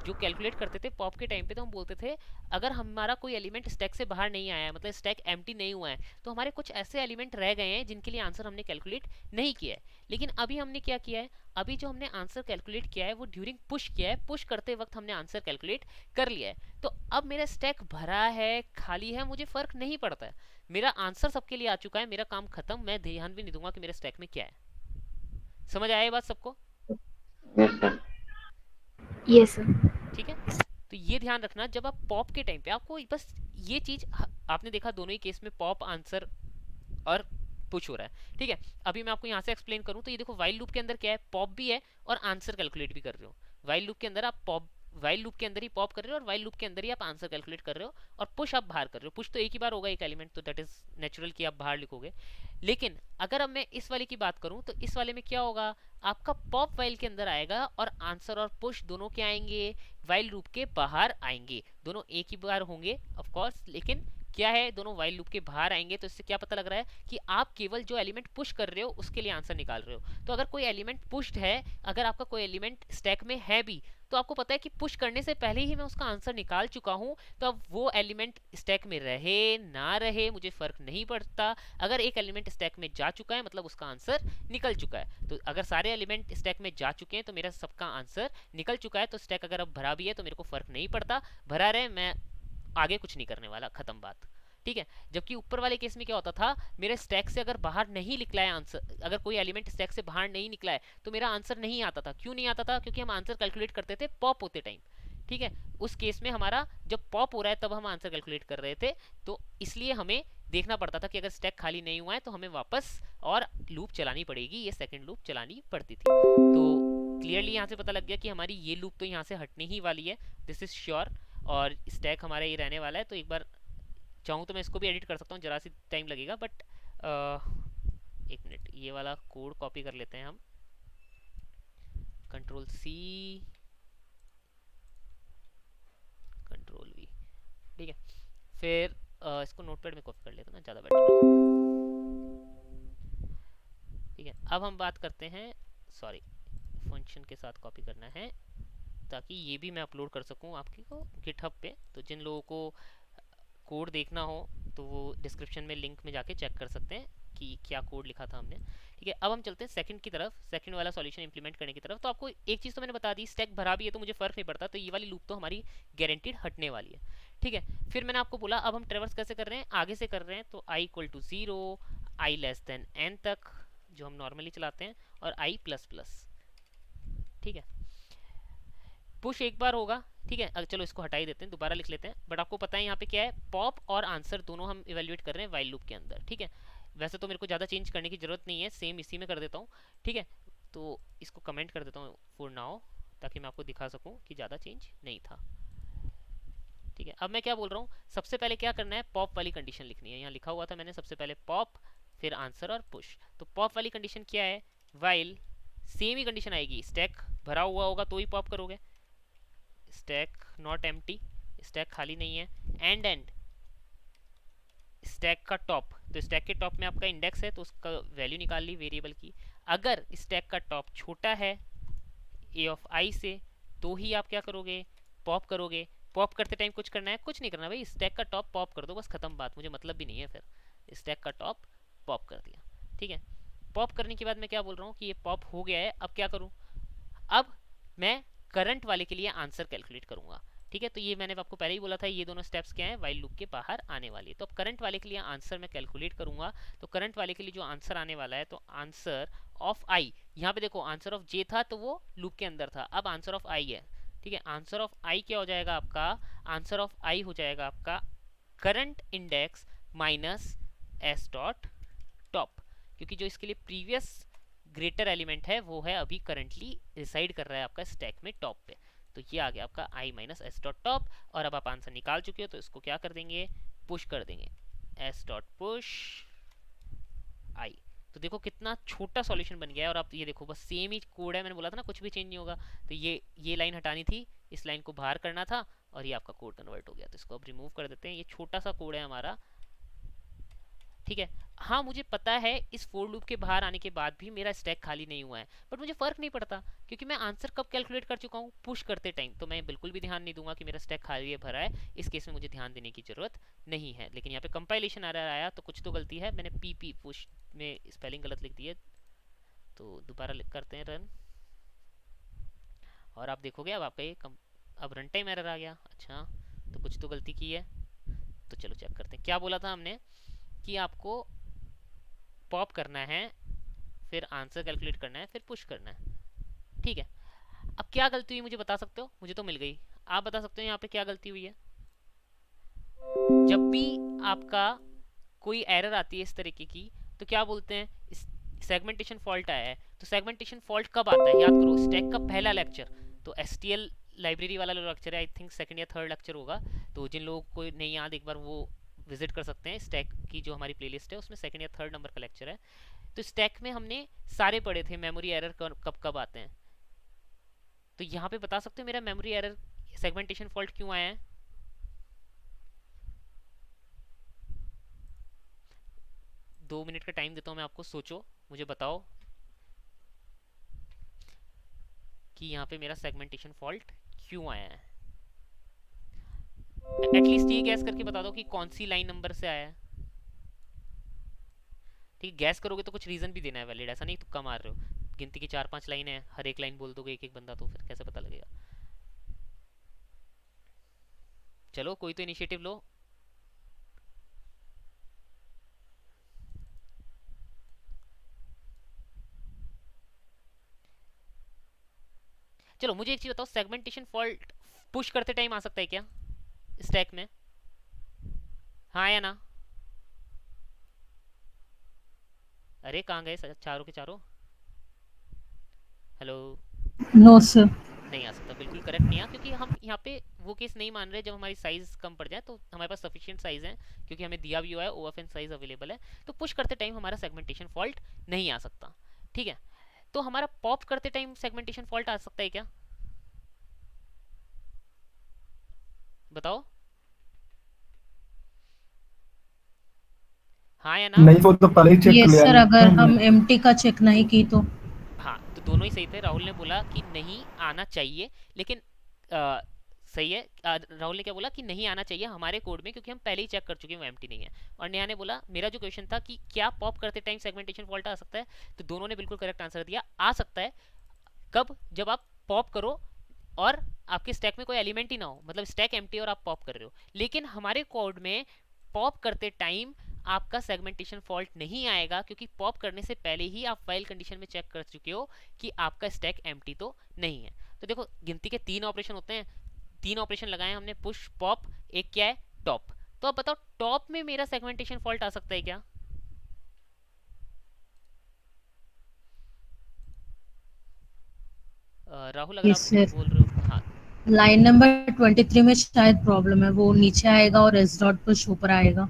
जो कैलकुलेट करते थे पॉप के टाइम पे, तो हम बोलते थे अगर हमारा कोई एलिमेंट स्टैक से बाहर नहीं आया है, मतलब स्टैक एम्प्टी नहीं हुआ है, तो हमारे कुछ ऐसे एलिमेंट रह गए हैं जिनके लिए आंसर हमने कैलकुलेट नहीं किया है। लेकिन अभी हमने क्या किया है, अभी जो हमने आंसर कैलकुलेट किया है वो ड्यूरिंग पुश किया है, पुश करते वक्त हमने आंसर कैलकुलेट कर लिया है। तो अब मेरा स्टैक भरा है खाली है मुझे फर्क नहीं पड़ता है, मेरा आंसर सबके लिए आ चुका है, मेरा काम खत्म, मैं ध्यान भी नहीं दूंगा कि मेरे स्टैक में क्या है। समझ आया ये बात सबको? Yes sir. Yes sir. ठीक है। तो ये ध्यान रखना जब आप पॉप के टाइम पे आपको बस ये चीज, आपने देखा दोनों ही केस में पॉप आंसर और पुश हो रहा है, ठीक है। अभी मैं आपको यहाँ से एक्सप्लेन करूँ तो ये देखो वाइल लूप के अंदर क्या है, पॉप भी है और आंसर कैलकुलेट भी कर रहे हो। वाइल लूप के अंदर आप पॉप, वाइल लूप के अंदर ही पॉप कर रहे हो और वाइल लूप के अंदर ही आप आंसर कैलकुलेट कर रहे हो, और पुश आप बाहर कर रहे हो। पुश तो एक ही बार होगा एक एलिमेंट, तो दैट इज नेचुरल कि आप बाहर लिखोगे। लेकिन अगर अब मैं इस वाले की बात करूं तो इस वाले में क्या होगा, आपका पॉप वाइल के अंदर आएगा और आंसर और पुश दोनों क्या आएंगे, वाइल लूप के बाहर आएंगे। दोनों एक ही बार होंगे ऑफ कोर्स, लेकिन क्या है दोनों वाइल लूप के बाहर आएंगे। तो इससे क्या पता लग रहा है कि आप केवल जो एलिमेंट पुश कर रहे हो उसके लिए आंसर निकाल रहे हो। तो अगर कोई एलिमेंट पुश्ड है, अगर आपका कोई एलिमेंट स्टैक में है भी, तो आपको पता है कि पुश करने से पहले ही मैं उसका आंसर निकाल चुका हूं, तो अब वो एलिमेंट स्टैक में रहे ना रहे मुझे फर्क नहीं पड़ता। अगर एक एलिमेंट स्टैक में जा चुका है मतलब उसका आंसर निकल चुका है। तो अगर सारे एलिमेंट स्टैक में जा चुके हैं तो मेरा सबका आंसर निकल चुका है। तो स्टैक अगर अब भरा भी है तो मेरे को फर्क नहीं पड़ता, भरा रहे, मैं आगे कुछ नहीं करने वाला, खत्म बात, ठीक है। जबकि ऊपर वाले केस में क्या होता था, मेरे स्टैक से अगर बाहर नहीं निकला है आंसर, अगर कोई एलिमेंट स्टैक से बाहर नहीं निकला है तो मेरा आंसर नहीं आता था। क्यों नहीं आता था? क्योंकि हम आंसर कैलकुलेट करते थे पॉप होते टाइम, ठीक है। उस केस में हमारा जब पॉप हो रहा है तब हम आंसर कैलकुलेट कर रहे थे, तो इसलिए हमें देखना पड़ता था कि अगर स्टैक खाली नहीं हुआ है तो हमें वापस और लूप चलानी पड़ेगी, ये सेकंड लूप चलानी पड़ती थी। तो क्लियरली यहाँ से पता लग गया कि हमारी ये लूप तो यहाँ से हटने ही वाली है, दिस इज श्योर। और स्टैक हमारा ये रहने वाला है। तो एक बार चाहूँ तो मैं इसको भी एडिट कर सकता हूँ, जरा सी टाइम लगेगा, बट एक मिनट, ये वाला कोड कॉपी कर लेते हैं हम, कंट्रोल सी कंट्रोल वी, ठीक है। फिर इसको नोटपैड में कॉपी कर लेते हैं ना, ज़्यादा बेटर होगा, ठीक है। अब हम बात करते हैं, सॉरी फंक्शन के साथ कॉपी करना है ताकि ये भी मैं अपलोड कर सकूँ आपकी को गिटहब पे। तो जिन लोगों को कोड देखना हो तो वो डिस्क्रिप्शन में लिंक में जाके चेक कर सकते हैं कि क्या कोड लिखा था हमने, ठीक है। अब हम चलते हैं सेकंड की तरफ, सेकंड वाला सॉल्यूशन इंप्लीमेंट करने की तरफ। तो आपको एक चीज़ तो मैंने बता दी, स्टैक भरा भी है तो मुझे फर्क नहीं पड़ता, तो ये वाली लूप तो हमारी गारंटीड हटने वाली है, ठीक है। फिर मैंने आपको बोला अब हम ट्रेवर्स कैसे कर रहे हैं, आगे से कर रहे हैं। तो i equal to 0, i less than n तक जो हम नॉर्मली चलाते हैं, और i प्लस प्लस, ठीक है। पुश एक बार होगा, ठीक है। चलो इसको हटा ही देते हैं, दोबारा लिख लेते हैं। बट आपको पता है यहाँ पे क्या है, पॉप और आंसर दोनों हम इवेल्युएट कर रहे हैं वाइल लूप के अंदर, ठीक है। वैसे तो मेरे को ज़्यादा चेंज करने की जरूरत नहीं है, सेम इसी में कर देता हूँ, ठीक है। तो इसको कमेंट कर देता हूँ फॉर नाउ, ताकि मैं आपको दिखा सकूँ कि ज़्यादा चेंज नहीं था, ठीक है, अब मैं क्या बोल रहा हूँ, सबसे पहले क्या करना है, पॉप वाली कंडीशन लिखनी है। यहाँ लिखा हुआ था मैंने सबसे पहले पॉप, फिर आंसर और पुश। तो पॉप वाली कंडीशन क्या है, वाइल सेम ही कंडीशन आएगी, स्टैक भरा हुआ होगा तो ही पॉप करोगे, स्टैक नॉट एम्प्टी, स्टैक खाली नहीं है, एंड स्टैक का टॉप, तो स्टैक के टॉप में आपका इंडेक्स है तो उसका वैल्यू निकाल ली वेरिएबल की। अगर स्टैक का टॉप छोटा है ए ऑफ आई से तो ही आप क्या करोगे, पॉप करोगे। पॉप करते टाइम कुछ करना है, कुछ नहीं करना भाई, स्टैक का टॉप पॉप कर दो, बस खत्म बात, मुझे मतलब भी नहीं है। फिर स्टैक का टॉप पॉप कर दिया, ठीक है। पॉप करने के बाद मैं क्या बोल रहा हूँ कि ये पॉप हो गया है, अब क्या करूँ, अब मैं करंट वाले के लिए आंसर कैलकुलेट करूंगा, ठीक है। तो ये मैंने आपको पहले ही बोला था, ये दोनों स्टेप्स क्या हैं, वाइल लूप के बाहर आने वाली है। तो अब करंट वाले के लिए आंसर मैं कैलकुलेट करूंगा। तो करंट वाले के लिए जो आंसर आने वाला है, तो आंसर ऑफ आई, यहाँ पे देखो आंसर ऑफ जे था तो वो लूप के अंदर था, अब आंसर ऑफ आई है, ठीक है। आंसर ऑफ आई क्या हो जाएगा आपका, आंसर ऑफ आई हो जाएगा आपका current index minus S dot top, क्योंकि जो इसके लिए प्रीवियस ग्रेटर एलिमेंट है वो है अभी करंटली रिसाइड कर रहा है आपका स्टैक में टॉप पे। तो ये आ गया आपका i minus S dot top, और अब आप आंसर निकाल चुके हो तो इसको क्या कर देंगे, पुश कर देंगे, एस डॉट पुश आई। तो देखो कितना छोटा सॉल्यूशन बन गया है, और आप ये देखो बस सेम ही कोड है, मैंने बोला था ना कुछ भी चेंज नहीं होगा। तो ये लाइन हटानी थी, इस लाइन को बाहर करना था, और ये आपका कोड कन्वर्ट हो गया। तो इसको अब रिमूव कर देते हैं, ये छोटा सा कोड है हमारा, ठीक है। हाँ मुझे पता है इस फोर लूप के बाहर आने के बाद भी मेरा स्टैक खाली नहीं हुआ है, बट मुझे फर्क नहीं पड़ता क्योंकि मैं आंसर कब कैलकुलेट कर चुका हूँ, पुश करते टाइम। तो मैं बिल्कुल भी ध्यान नहीं दूंगा कि मेरा स्टैक खाली है भरा है, इस केस में मुझे ध्यान देने की जरूरत नहीं है। लेकिन यहाँ पे कंपाइलेशन एरर आया तो कुछ तो गलती है, मैंने पीपी पुश में स्पेलिंग गलत लिख दी है, तो दोबारा करते हैं रन, और आप देखोगे अब आपका ये अब रन टाइम एरर आ गया। अच्छा, तो कुछ तो गलती की है, तो चलो चेक करते हैं। क्या बोला था हमने कि आपको पॉप करना है, फिर आंसर कैलकुलेट करना है, फिर पुश करना है, ठीक है। अब क्या गलती हुई मुझे बता सकते हो, मुझे तो मिल गई, आप बता सकते हो यहाँ पे क्या गलती हुई है। जब भी आपका कोई एरर आती है इस तरीके की तो क्या बोलते हैं, सेगमेंटेशन फॉल्ट आया है। तो सेगमेंटेशन फॉल्ट कब आता है, याद करो स्टैक का पहला लेक्चर, तो एसटीएल लाइब्रेरी वाला लेक्चर है, आई थिंक सेकंड या थर्ड लेक्चर होगा। तो जिन लोगों को नहीं याद, एक बार वो विजिट कर सकते हैं, स्टैक की जो हमारी प्लेलिस्ट है उसमें सेकंड या थर्ड नंबर का लेक्चर है। तो स्टैक में हमने सारे पढ़े थे मेमोरी एरर कब कब आते हैं। तो यहाँ पे बता सकते हो मेरा मेमोरी एरर सेगमेंटेशन फॉल्ट क्यों आया है। 2 मिनट का टाइम देता हूँ मैं आपको, सोचो, मुझे बताओ कि यहाँ पे मेरा सेगमेंटेशन फॉल्ट क्यों आया है। एटलीस्ट ये गैस करके बता दो कि कौन सी लाइन नंबर से आया है, ठीक है। गैस करोगे तो कुछ रीजन भी देना है वैलिड, ऐसा नहीं तुक्का मार रहे हो। गिनती की 4-5 लाइन है, हर एक लाइन बोल दोगे एक एक बंदा, तो फिर कैसे पता लगेगा। चलो कोई तो इनिशिएटिव लो। चलो मुझे एक चीज बताओ, सेगमेंटेशन फॉल्ट पुश करते टाइम आ सकता है क्या स्टैक में, हाँ या ना। अरे कहाँ गए चारों के चारों, हेलो। No sir. नहीं आ सकता, बिल्कुल करेक्ट नहीं है, क्योंकि हम यहाँ पे वो केस नहीं मान रहे जब हमारी साइज कम पड़ जाए। तो हमारे पास सफिशिएंट साइज है, क्योंकि हमें दिया भी हुआ है ओएफएन साइज अवेलेबल है, तो पुश करते टाइम हमारा सेगमेंटेशन फॉल्ट नहीं आ सकता, ठीक है। तो हमारा पॉप करते टाइम सेगमेंटेशन फॉल्ट आ सकता है क्या, बताओ, हाँ या ना। नहीं, वो तो पहले ही चेक कर यस लिया सर, अगर हमने। हम एम्प्टी का चेक नहीं की तो। हाँ तो दोनों ही सही थे, राहुल ने बोला कि नहीं आना चाहिए, लेकिन सही है, राहुल ने क्या बोला कि नहीं आना चाहिए हमारे कोड में, क्योंकि हम पहले ही चेक कर चुके हैं वो एम्प्टी नहीं है। और नेहा ने बोला, मेरा जो क्वेश्चन था कि क्या पॉप करते टाइम सेगमेंटेशन फॉल्ट आ सकता है, तो दोनों ने बिल्कुल करेक्ट आंसर दिया, आ सकता है। कब, जब आप पॉप करो और आपके स्टैक में कोई एलिमेंट ही ना हो, मतलब स्टैक एम्प्टी और आप पॉप कर रहे हो। लेकिन हमारे कोड में पॉप करते टाइम आपका सेगमेंटेशन फॉल्ट नहीं आएगा, क्योंकि पॉप करने से पहले ही आप फाइल कंडीशन में चेक कर चुके हो कि आपका स्टैक एम्प्टी तो नहीं है। तो देखो गिनती के 3 ऑपरेशन होते हैं, 3 ऑपरेशन लगाए हमने, पुश पॉप, एक क्या है टॉप। तो अब बताओ टॉप में मेरा सेगमेंटेशन फॉल्ट आ सकता है क्या, राहुल अगर यस आप सर। बोल रहे हो हाँ। लाइन नंबर 23 में शायद प्रॉब्लम है, वो नीचे आएगा और एस डॉट पुश ऊपर आएगा।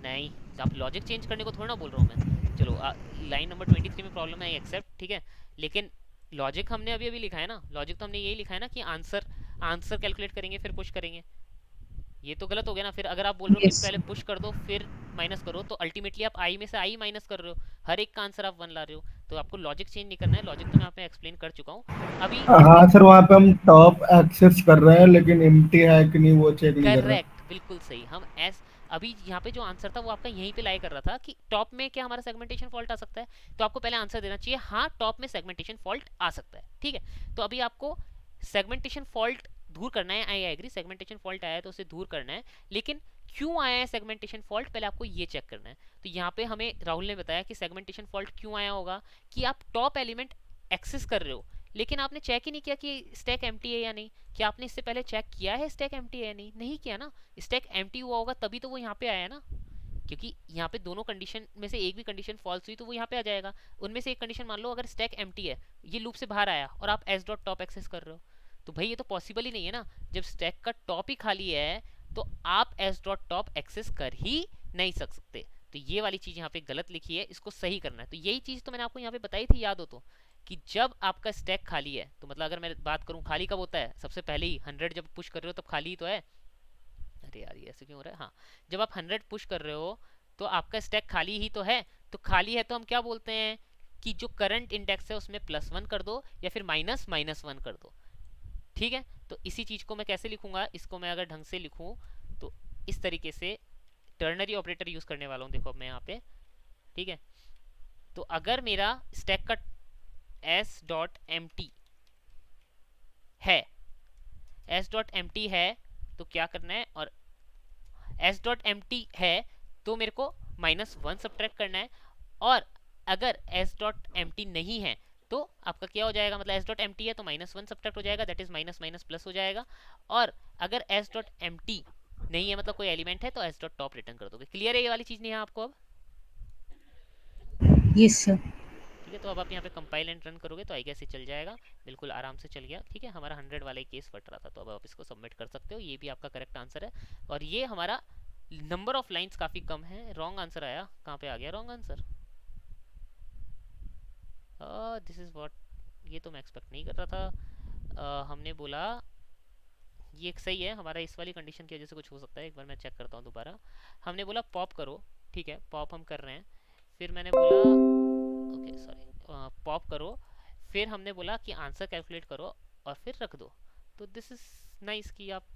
नहीं, आप लॉजिक चेंज करने को थोड़ा ना बोल रहा हूँ मैं। चलो लाइन नंबर 23 में प्रॉब्लम है, एक्सेप्ट, ठीक है। लेकिन लॉजिक हमने अभी अभी लिखा है ना, लॉजिक तो हमने यही लिखा है ना कि आंसर आंसर कैलकुलेट करेंगे फिर पुश करेंगे। ये तो गलत हो गया ना। फिर अगर आप बोल रहे हो कि यस। पहले पुश कर दो फिर माइनस करो, तो अल्टीमेटली आप आई में से आई माइनस कर रहे हो, हर एक का आंसर आप वन ला रहे हो। तो आपको लॉजिक चेंज नहीं करना है, लॉजिक तो मैं आप में एक्सप्लेन कर चुका हूँ अभी। हाँ सर, वहाँ पे हम टॉप एक्सेस कर रहे हैं लेकिन एम्प्टी है कि नहीं वो चेक नहीं कर रहे। करेक्ट, बिल्कुल सही। हम एस अभी यहाँ पे जो आंसर था वो आपका यहीं पे लाई कर रहा था कि टॉप में क्या हमारा सेगमेंटेशन फॉल्ट आ सकता है। तो आपको पहले आंसर देना चाहिए हाँ टॉप में सेगमेंटेशन फॉल्ट आ सकता है, ठीक है। तो अभी आपको सेगमेंटेशन फॉल्ट दूर करना है। आई एग्री, सेगमेंटेशन फॉल्ट आया है तो उसे दूर करना है, लेकिन क्यों आया है सेगमेंटेशन फॉल्ट पहले आपको ये चेक करना है। तो यहाँ पे हमें राहुल ने बताया कि सेगमेंटेशन फॉल्ट क्यों आया होगा कि आप टॉप एलिमेंट एक्सेस कर रहे हो, लेकिन आपने चेक ही नहीं किया कि स्टैक एम्प्टी है या नहीं। क्या आपने इससे पहले चेक किया है स्टैक एम्प्टी है या नहीं? नहीं किया ना। स्टैक एम्प्टी हुआ होगा तभी तो वो यहाँ पे आया ना, क्योंकि यहाँ पे दोनों कंडीशन में से एक भी कंडीशन फॉल्स हुई तो वो यहाँ पे आ जाएगा। उनमें से एक कंडीशन मान लो अगर स्टैक एम्प्टी है, ये लूप से बाहर आया और आप एस डॉट टॉप एक्सेस कर रहे हो, तो भाई ये तो पॉसिबल ही नहीं है ना। जब स्टैक का टॉप ही खाली है तो आप एस डॉट टॉप एक्सेस कर ही नहीं सकते। तो ये वाली चीज यहाँ पे गलत लिखी है, इसको सही करना है। तो यही चीज तो मैंने आपको यहाँ पे बताई थी, याद हो तो, कि जब आपका स्टैक खाली है, तो मतलब अगर मैं बात करूं खाली कब होता है, सबसे पहले ही 100 जब पुश कर रहे हो तब खाली ही तो है। अरे यार ये ऐसे क्यों हो रहा है, हाँ, जब आप 100 पुश कर रहे हो तो आपका स्टैक खाली ही तो है। तो खाली है तो हम क्या बोलते हैं कि जो करंट इंडेक्स है उसमें +1 कर दो या फिर -1 कर दो, ठीक है। तो इसी चीज को मैं कैसे लिखूंगा, इसको मैं अगर ढंग से लिखूं तो इस तरीके से टर्नरी ऑपरेटर यूज करने वाला हूं। देखो अब मैं यहाँ पे, ठीक है। तो अगर मेरा स्टैक का एस डॉट एम टी है, एस डॉट एम टी है तो क्या करना है, और एस डॉट एम टी है तो मेरे को -1 सब्ट्रैक्ट करना है। और अगर एस डॉट एम टी नहीं है तो आपका क्या हो जाएगा, मतलब एस डॉट एम टी है तो -1 सब्ट्रैक्ट हो जाएगा, that is minus minus plus हो जाएगा। और अगर एस डॉट एम टी नहीं है, मतलब कोई एलिमेंट है, तो एस डॉट टॉप रिटर्न कर दोगे। क्लियर है ये वाली चीज नहीं है आपको अब? Yes sir. ठीक है, तो अब आप यहाँ पे कंपाइल एंड रन करोगे तो आई गेस ये चल जाएगा, बिल्कुल आराम से चल गया। ठीक है, हमारा 100 वाला केस फट रहा था, तो अब आप इसको सबमिट कर सकते हो। ये भी आपका करेक्ट आंसर है। और ये हमारा नंबर ऑफ लाइंस काफी कम है। रॉन्ग आंसर आया, कहाँ पे आ गया wrong answer? This is what, ये तो मैं एक्सपेक्ट नहीं कर रहा था। हमने बोला ये एक सही है, हमारा इस वाली कंडीशन की वजह से कुछ हो सकता है। एक बार मैं चेक करता हूँ दोबारा। हमने बोला पॉप करो, ठीक है, पॉप हम कर रहे हैं। फिर मैंने बोला ओके सॉरी, पॉप करो। फिर हमने बोला कि आंसर कैलकुलेट करो और फिर रख दो। तो दिस इज नाइस कि आप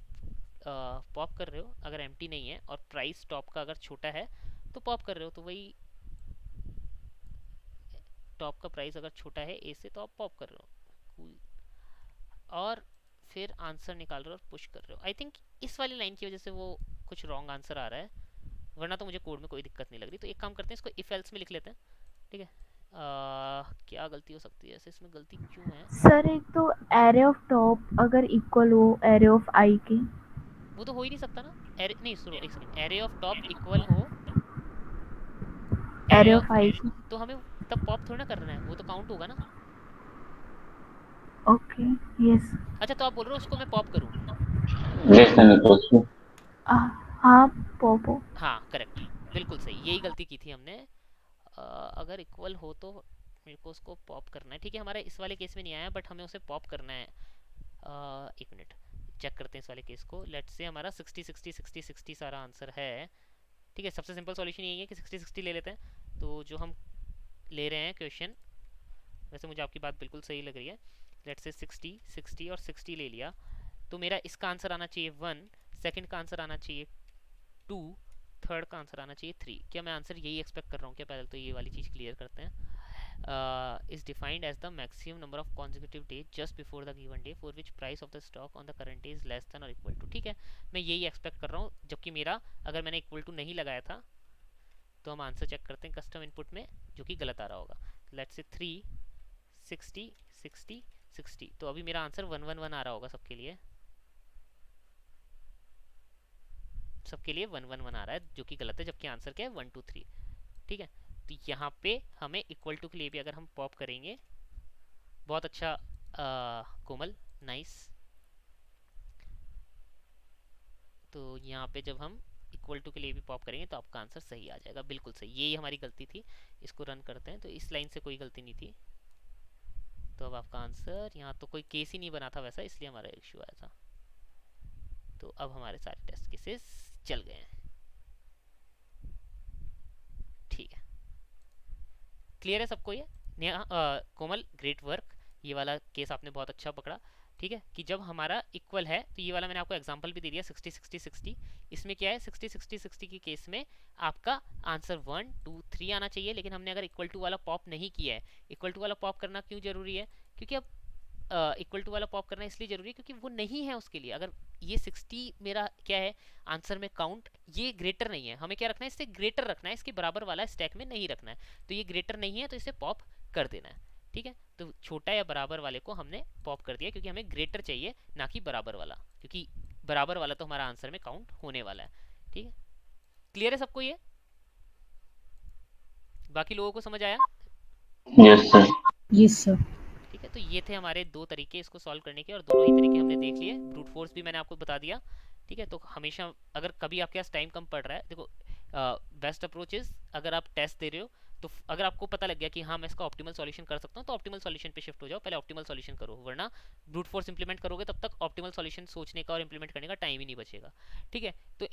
पॉप कर रहे हो अगर एम्प्टी नहीं है, और प्राइस टॉप का अगर छोटा है तो पॉप कर रहे हो। तो वही टॉप का प्राइस अगर छोटा है ए से तो आप पॉप कर रहे हो, कूल। और फिर आंसर निकाल रहे हो और पुश कर रहे हो। आई थिंक इस वाली लाइन की वजह से वो कुछ रॉन्ग आंसर आ रहा है, वरना तो मुझे कोड में कोई दिक्कत नहीं लग रही। तो एक काम करते हैं, इसको इफ एल्स में लिख लेते हैं, ठीक है। क्या गलती हो सकती है ऐसे, इसमें गलती क्यों है? सर एक तो एरे ऑफ टॉप अगर इक्वल हो एरे ऑफ आई के। वो तो हो ही नहीं सकता ना। एरे नहीं, सुनो एक second, array of top equal हो एरे एरे ऑफ ऑफ, आई के। तो हमें तब पॉप थोड़ा ना करना है, वो तो काउंट होगा ना। ओके। यस। अच्छा, तो आप बोल रहे हो उसको मैं पॉप करूँ? Less than equals to. हाँ पोपो। हाँ करेक्ट, बिल्कुल सही, यही गलती की थी हमने। अगर इक्वल हो तो मेरे को उसको पॉप करना है, ठीक है। हमारा इस वाले केस में नहीं आया, बट हमें उसे पॉप करना है। एक मिनट चेक करते हैं इस वाले केस को। लेट्स से हमारा 60 60 60 60 सारा आंसर है, ठीक है। सबसे सिंपल सॉल्यूशन यही है कि 60 60 ले लेते हैं। तो जो हम ले रहे हैं क्वेश्चन, वैसे मुझे आपकी बात बिल्कुल सही लग रही है। लेट्स से 60 60 और 60 ले लिया, तो मेरा इसका आंसर आना चाहिए 1, सेकंड का आंसर आना चाहिए 2, थर्ड का आंसर आना चाहिए 3। क्या मैं आंसर यही एक्सपेक्ट कर रहा हूँ क्या? पहले तो ये वाली चीज़ क्लियर करते हैं। is defined as the maximum number of consecutive days just before the given day for which price of the stock on the current day is less than or equal to। ठीक है, मैं यही expect कर रहा हूँ, जबकि मेरा अगर मैंने इक्वल टू नहीं लगाया था तो हम आंसर चेक करते हैं कस्टम इनपुट में, जो कि गलत आ रहा होगा। लेट्स से 3 60 60 60, तो अभी मेरा आंसर 111 आ रहा होगा सबके लिए, सबके लिए 111 आ रहा है, जो कि गलत है, जबकि आंसर क्या है 1 2 3। ठीक है, तो यहाँ पे हमें इक्वल टू के लिए भी अगर हम पॉप करेंगे, बहुत अच्छा कोमल, नाइस। तो यहाँ पे जब हम इक्वल टू के लिए भी पॉप करेंगे तो आपका आंसर सही आ जाएगा, बिल्कुल सही। यही हमारी गलती थी। इसको रन करते हैं, तो इस लाइन से कोई गलती नहीं थी। तो अब आपका आंसर, यहाँ तो कोई केस ही नहीं बना था वैसा, इसलिए हमारा इशू आया था। तो अब हमारे सारे टेस्ट केसेस चल गए हैं। ठीक है, क्लियर है सबको ये? कोमल, ग्रेट वर्क। ये वाला केस आपने बहुत अच्छा पकड़ा। ठीक है, कि जब हमारा इक्वल है, तो ये वाला मैंने आपको एग्जांपल भी दे दिया 60 60 60। इसमें क्या है, 60 60 60 के केस में आपका आंसर 1 2 3 आना चाहिए, लेकिन हमने अगर इक्वल टू वाला पॉप नहीं किया है। इक्वल टू वाला पॉप करना क्यों जरूरी है? क्योंकि अब इक्वल टू वाला पॉप करना इसलिए जरूरी है क्योंकि वो नहीं है उसके लिए। अगर ये 60 मेरा क्या है आंसर में काउंट, ये ग्रेटर नहीं है, हमें क्या रखना है, इससे ग्रेटर रखना है, इसके बराबर वाला स्टैक में नहीं रखना है। तो ये ग्रेटर नहीं है, तो इसे पॉप कर देना है। ठीक है, तो छोटा या बराबर वाले को हमने पॉप कर दिया, क्योंकि हमें ग्रेटर चाहिए ना कि बराबर वाला, क्योंकि बराबर वाला तो हमारा आंसर में काउंट होने वाला है। ठीक है, क्लियर है सबको ये? बाकी लोगों को समझ आया? Yes sir. Yes sir. ठीक है, तो ये थे हमारे दो तरीके इसको सॉल्व करने के, और दोनों ही तरीके हमने देख लिए। ब्रूट फोर्स भी मैंने आपको बता दिया। ठीक है, तो हमेशा अगर कभी आपके पास टाइम कम पड़ रहा है, देखो बेस्ट अप्रोच इज, अगर आप टेस्ट दे रहे हो तो अगर आपको पता लग गया कि हाँ मैं इसका ऑप्टिमल सॉल्यूशन कर सकता हूँ, तो ऑप्टिमल सॉल्यूशन पे शिफ्ट हो जाओ, पहले ऑप्टिमल सॉल्यूशन करो, वरना ब्रूट फोर्स इंप्लीमेंट करोगे तब तक ऑप्टिमल सॉल्यूशन सोचने का और इंप्लीमेंट करने का टाइम ही नहीं बचेगा। ठीक है, तो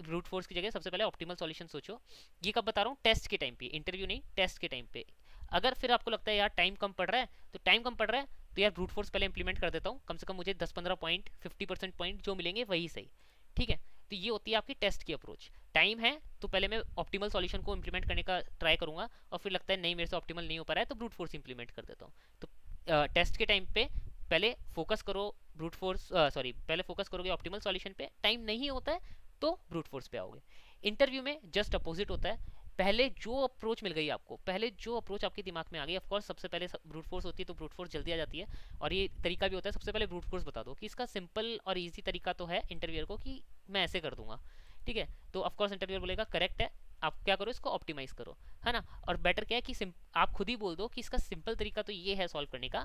ब्रूट फोर्स की जगह सबसे पहले ऑप्टिमल सॉल्यूशन सोचो। ये कब बता रहा हूँ? टेस्ट के टाइम पे, इंटरव्यू नहीं, टेस्ट के टाइम पे। अगर फिर आपको लगता है यार टाइम कम पड़ रहा है, तो टाइम कम पड़ रहा है तो यार ब्रूट फोर्स पहले इंप्लीमेंट कर देता हूँ, कम से कम मुझे 10-15 पॉइंट 50% पॉइंट जो मिलेंगे वही सही। ठीक है, तो ये होती है आपकी टेस्ट की अप्रोच। टाइम है तो पहले मैं ऑप्टिमल सॉल्यूशन को इंप्लीमेंट करने का ट्राई करूंगा, और फिर लगता है नहीं मेरे से ऑप्टिमल नहीं हो पा रहा है, तो ब्रूट फोर्स इंप्लीमेंट कर देता हूँ। तो टेस्ट के टाइम पे पहले फोकस करो ब्रूट फोर्स, सॉरी पहले फोकस करोगे ऑप्टिमल सॉल्यूशन पे, टाइम नहीं होता है तो ब्रूट फोर्स पे आओगे। इंटरव्यू में जस्ट अपोजिट होता है, पहले जो अप्रोच मिल गई आपको, पहले जो अप्रोच आपके दिमाग में आ गई, ऑफ कोर्स सबसे पहले ब्रूट फोर्स होती है तो ब्रूट फोर्स जल्दी आ जाती है। और ये तरीका भी होता है, सबसे पहले ब्रूट फोर्स बता दो कि इसका सिंपल और इजी तरीका तो है इंटरव्यूअर को कि मैं ऐसे कर दूंगा। ठीक है, तो ऑफ कोर्स इंटरव्यूअर बोलेगा करेक्ट है, आप क्या करो इसको ऑप्टिमाइज करो, है ना। और बेटर क्या है कि आप खुद ही बोल दो कि इसका सिंपल तरीका तो ये है सॉल्व करने का।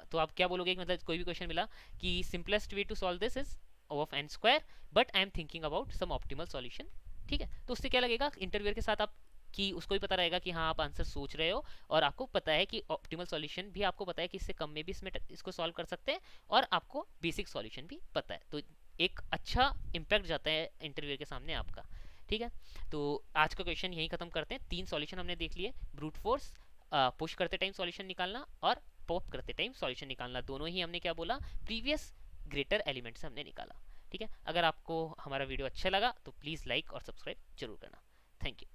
तो आप क्या बोलोगे कि मतलब कोई भी क्वेश्चन मिला कि simplest way to solve this is of N square, but I am thinking about some optimal solution. ठीक है, तो उससे क्या लगेगा इंटरव्यूअर के साथ आप कि उसको भी पता रहेगा कि हाँ आप आंसर सोच रहे हो, और आपको पता है कि ऑप्टिमल सॉल्यूशन भी आपको पता है कि इससे कम में भी इसको सॉल्व कर सकते हैं, और आपको बेसिक सॉल्यूशन भी पता है। तो एक अच्छा इम्पैक्ट जाता है इंटरव्यूअर के सामने आपका। ठीक है, तो आज का क्वेश्चन यही खत्म करते हैं। 3 सॉल्यूशन हमने देख लिए, ब्रूट फोर्स, पुश करते टाइम सॉल्यूशन निकालना, और पॉप करते टाइम सॉल्यूशन निकालना। दोनों ही हमने क्या बोला, प्रीवियस ग्रेटर एलिमेंट से हमने निकाला। ठीक है, अगर आपको हमारा वीडियो अच्छा लगा तो प्लीज़ लाइक और सब्सक्राइब जरूर करना। Thank you.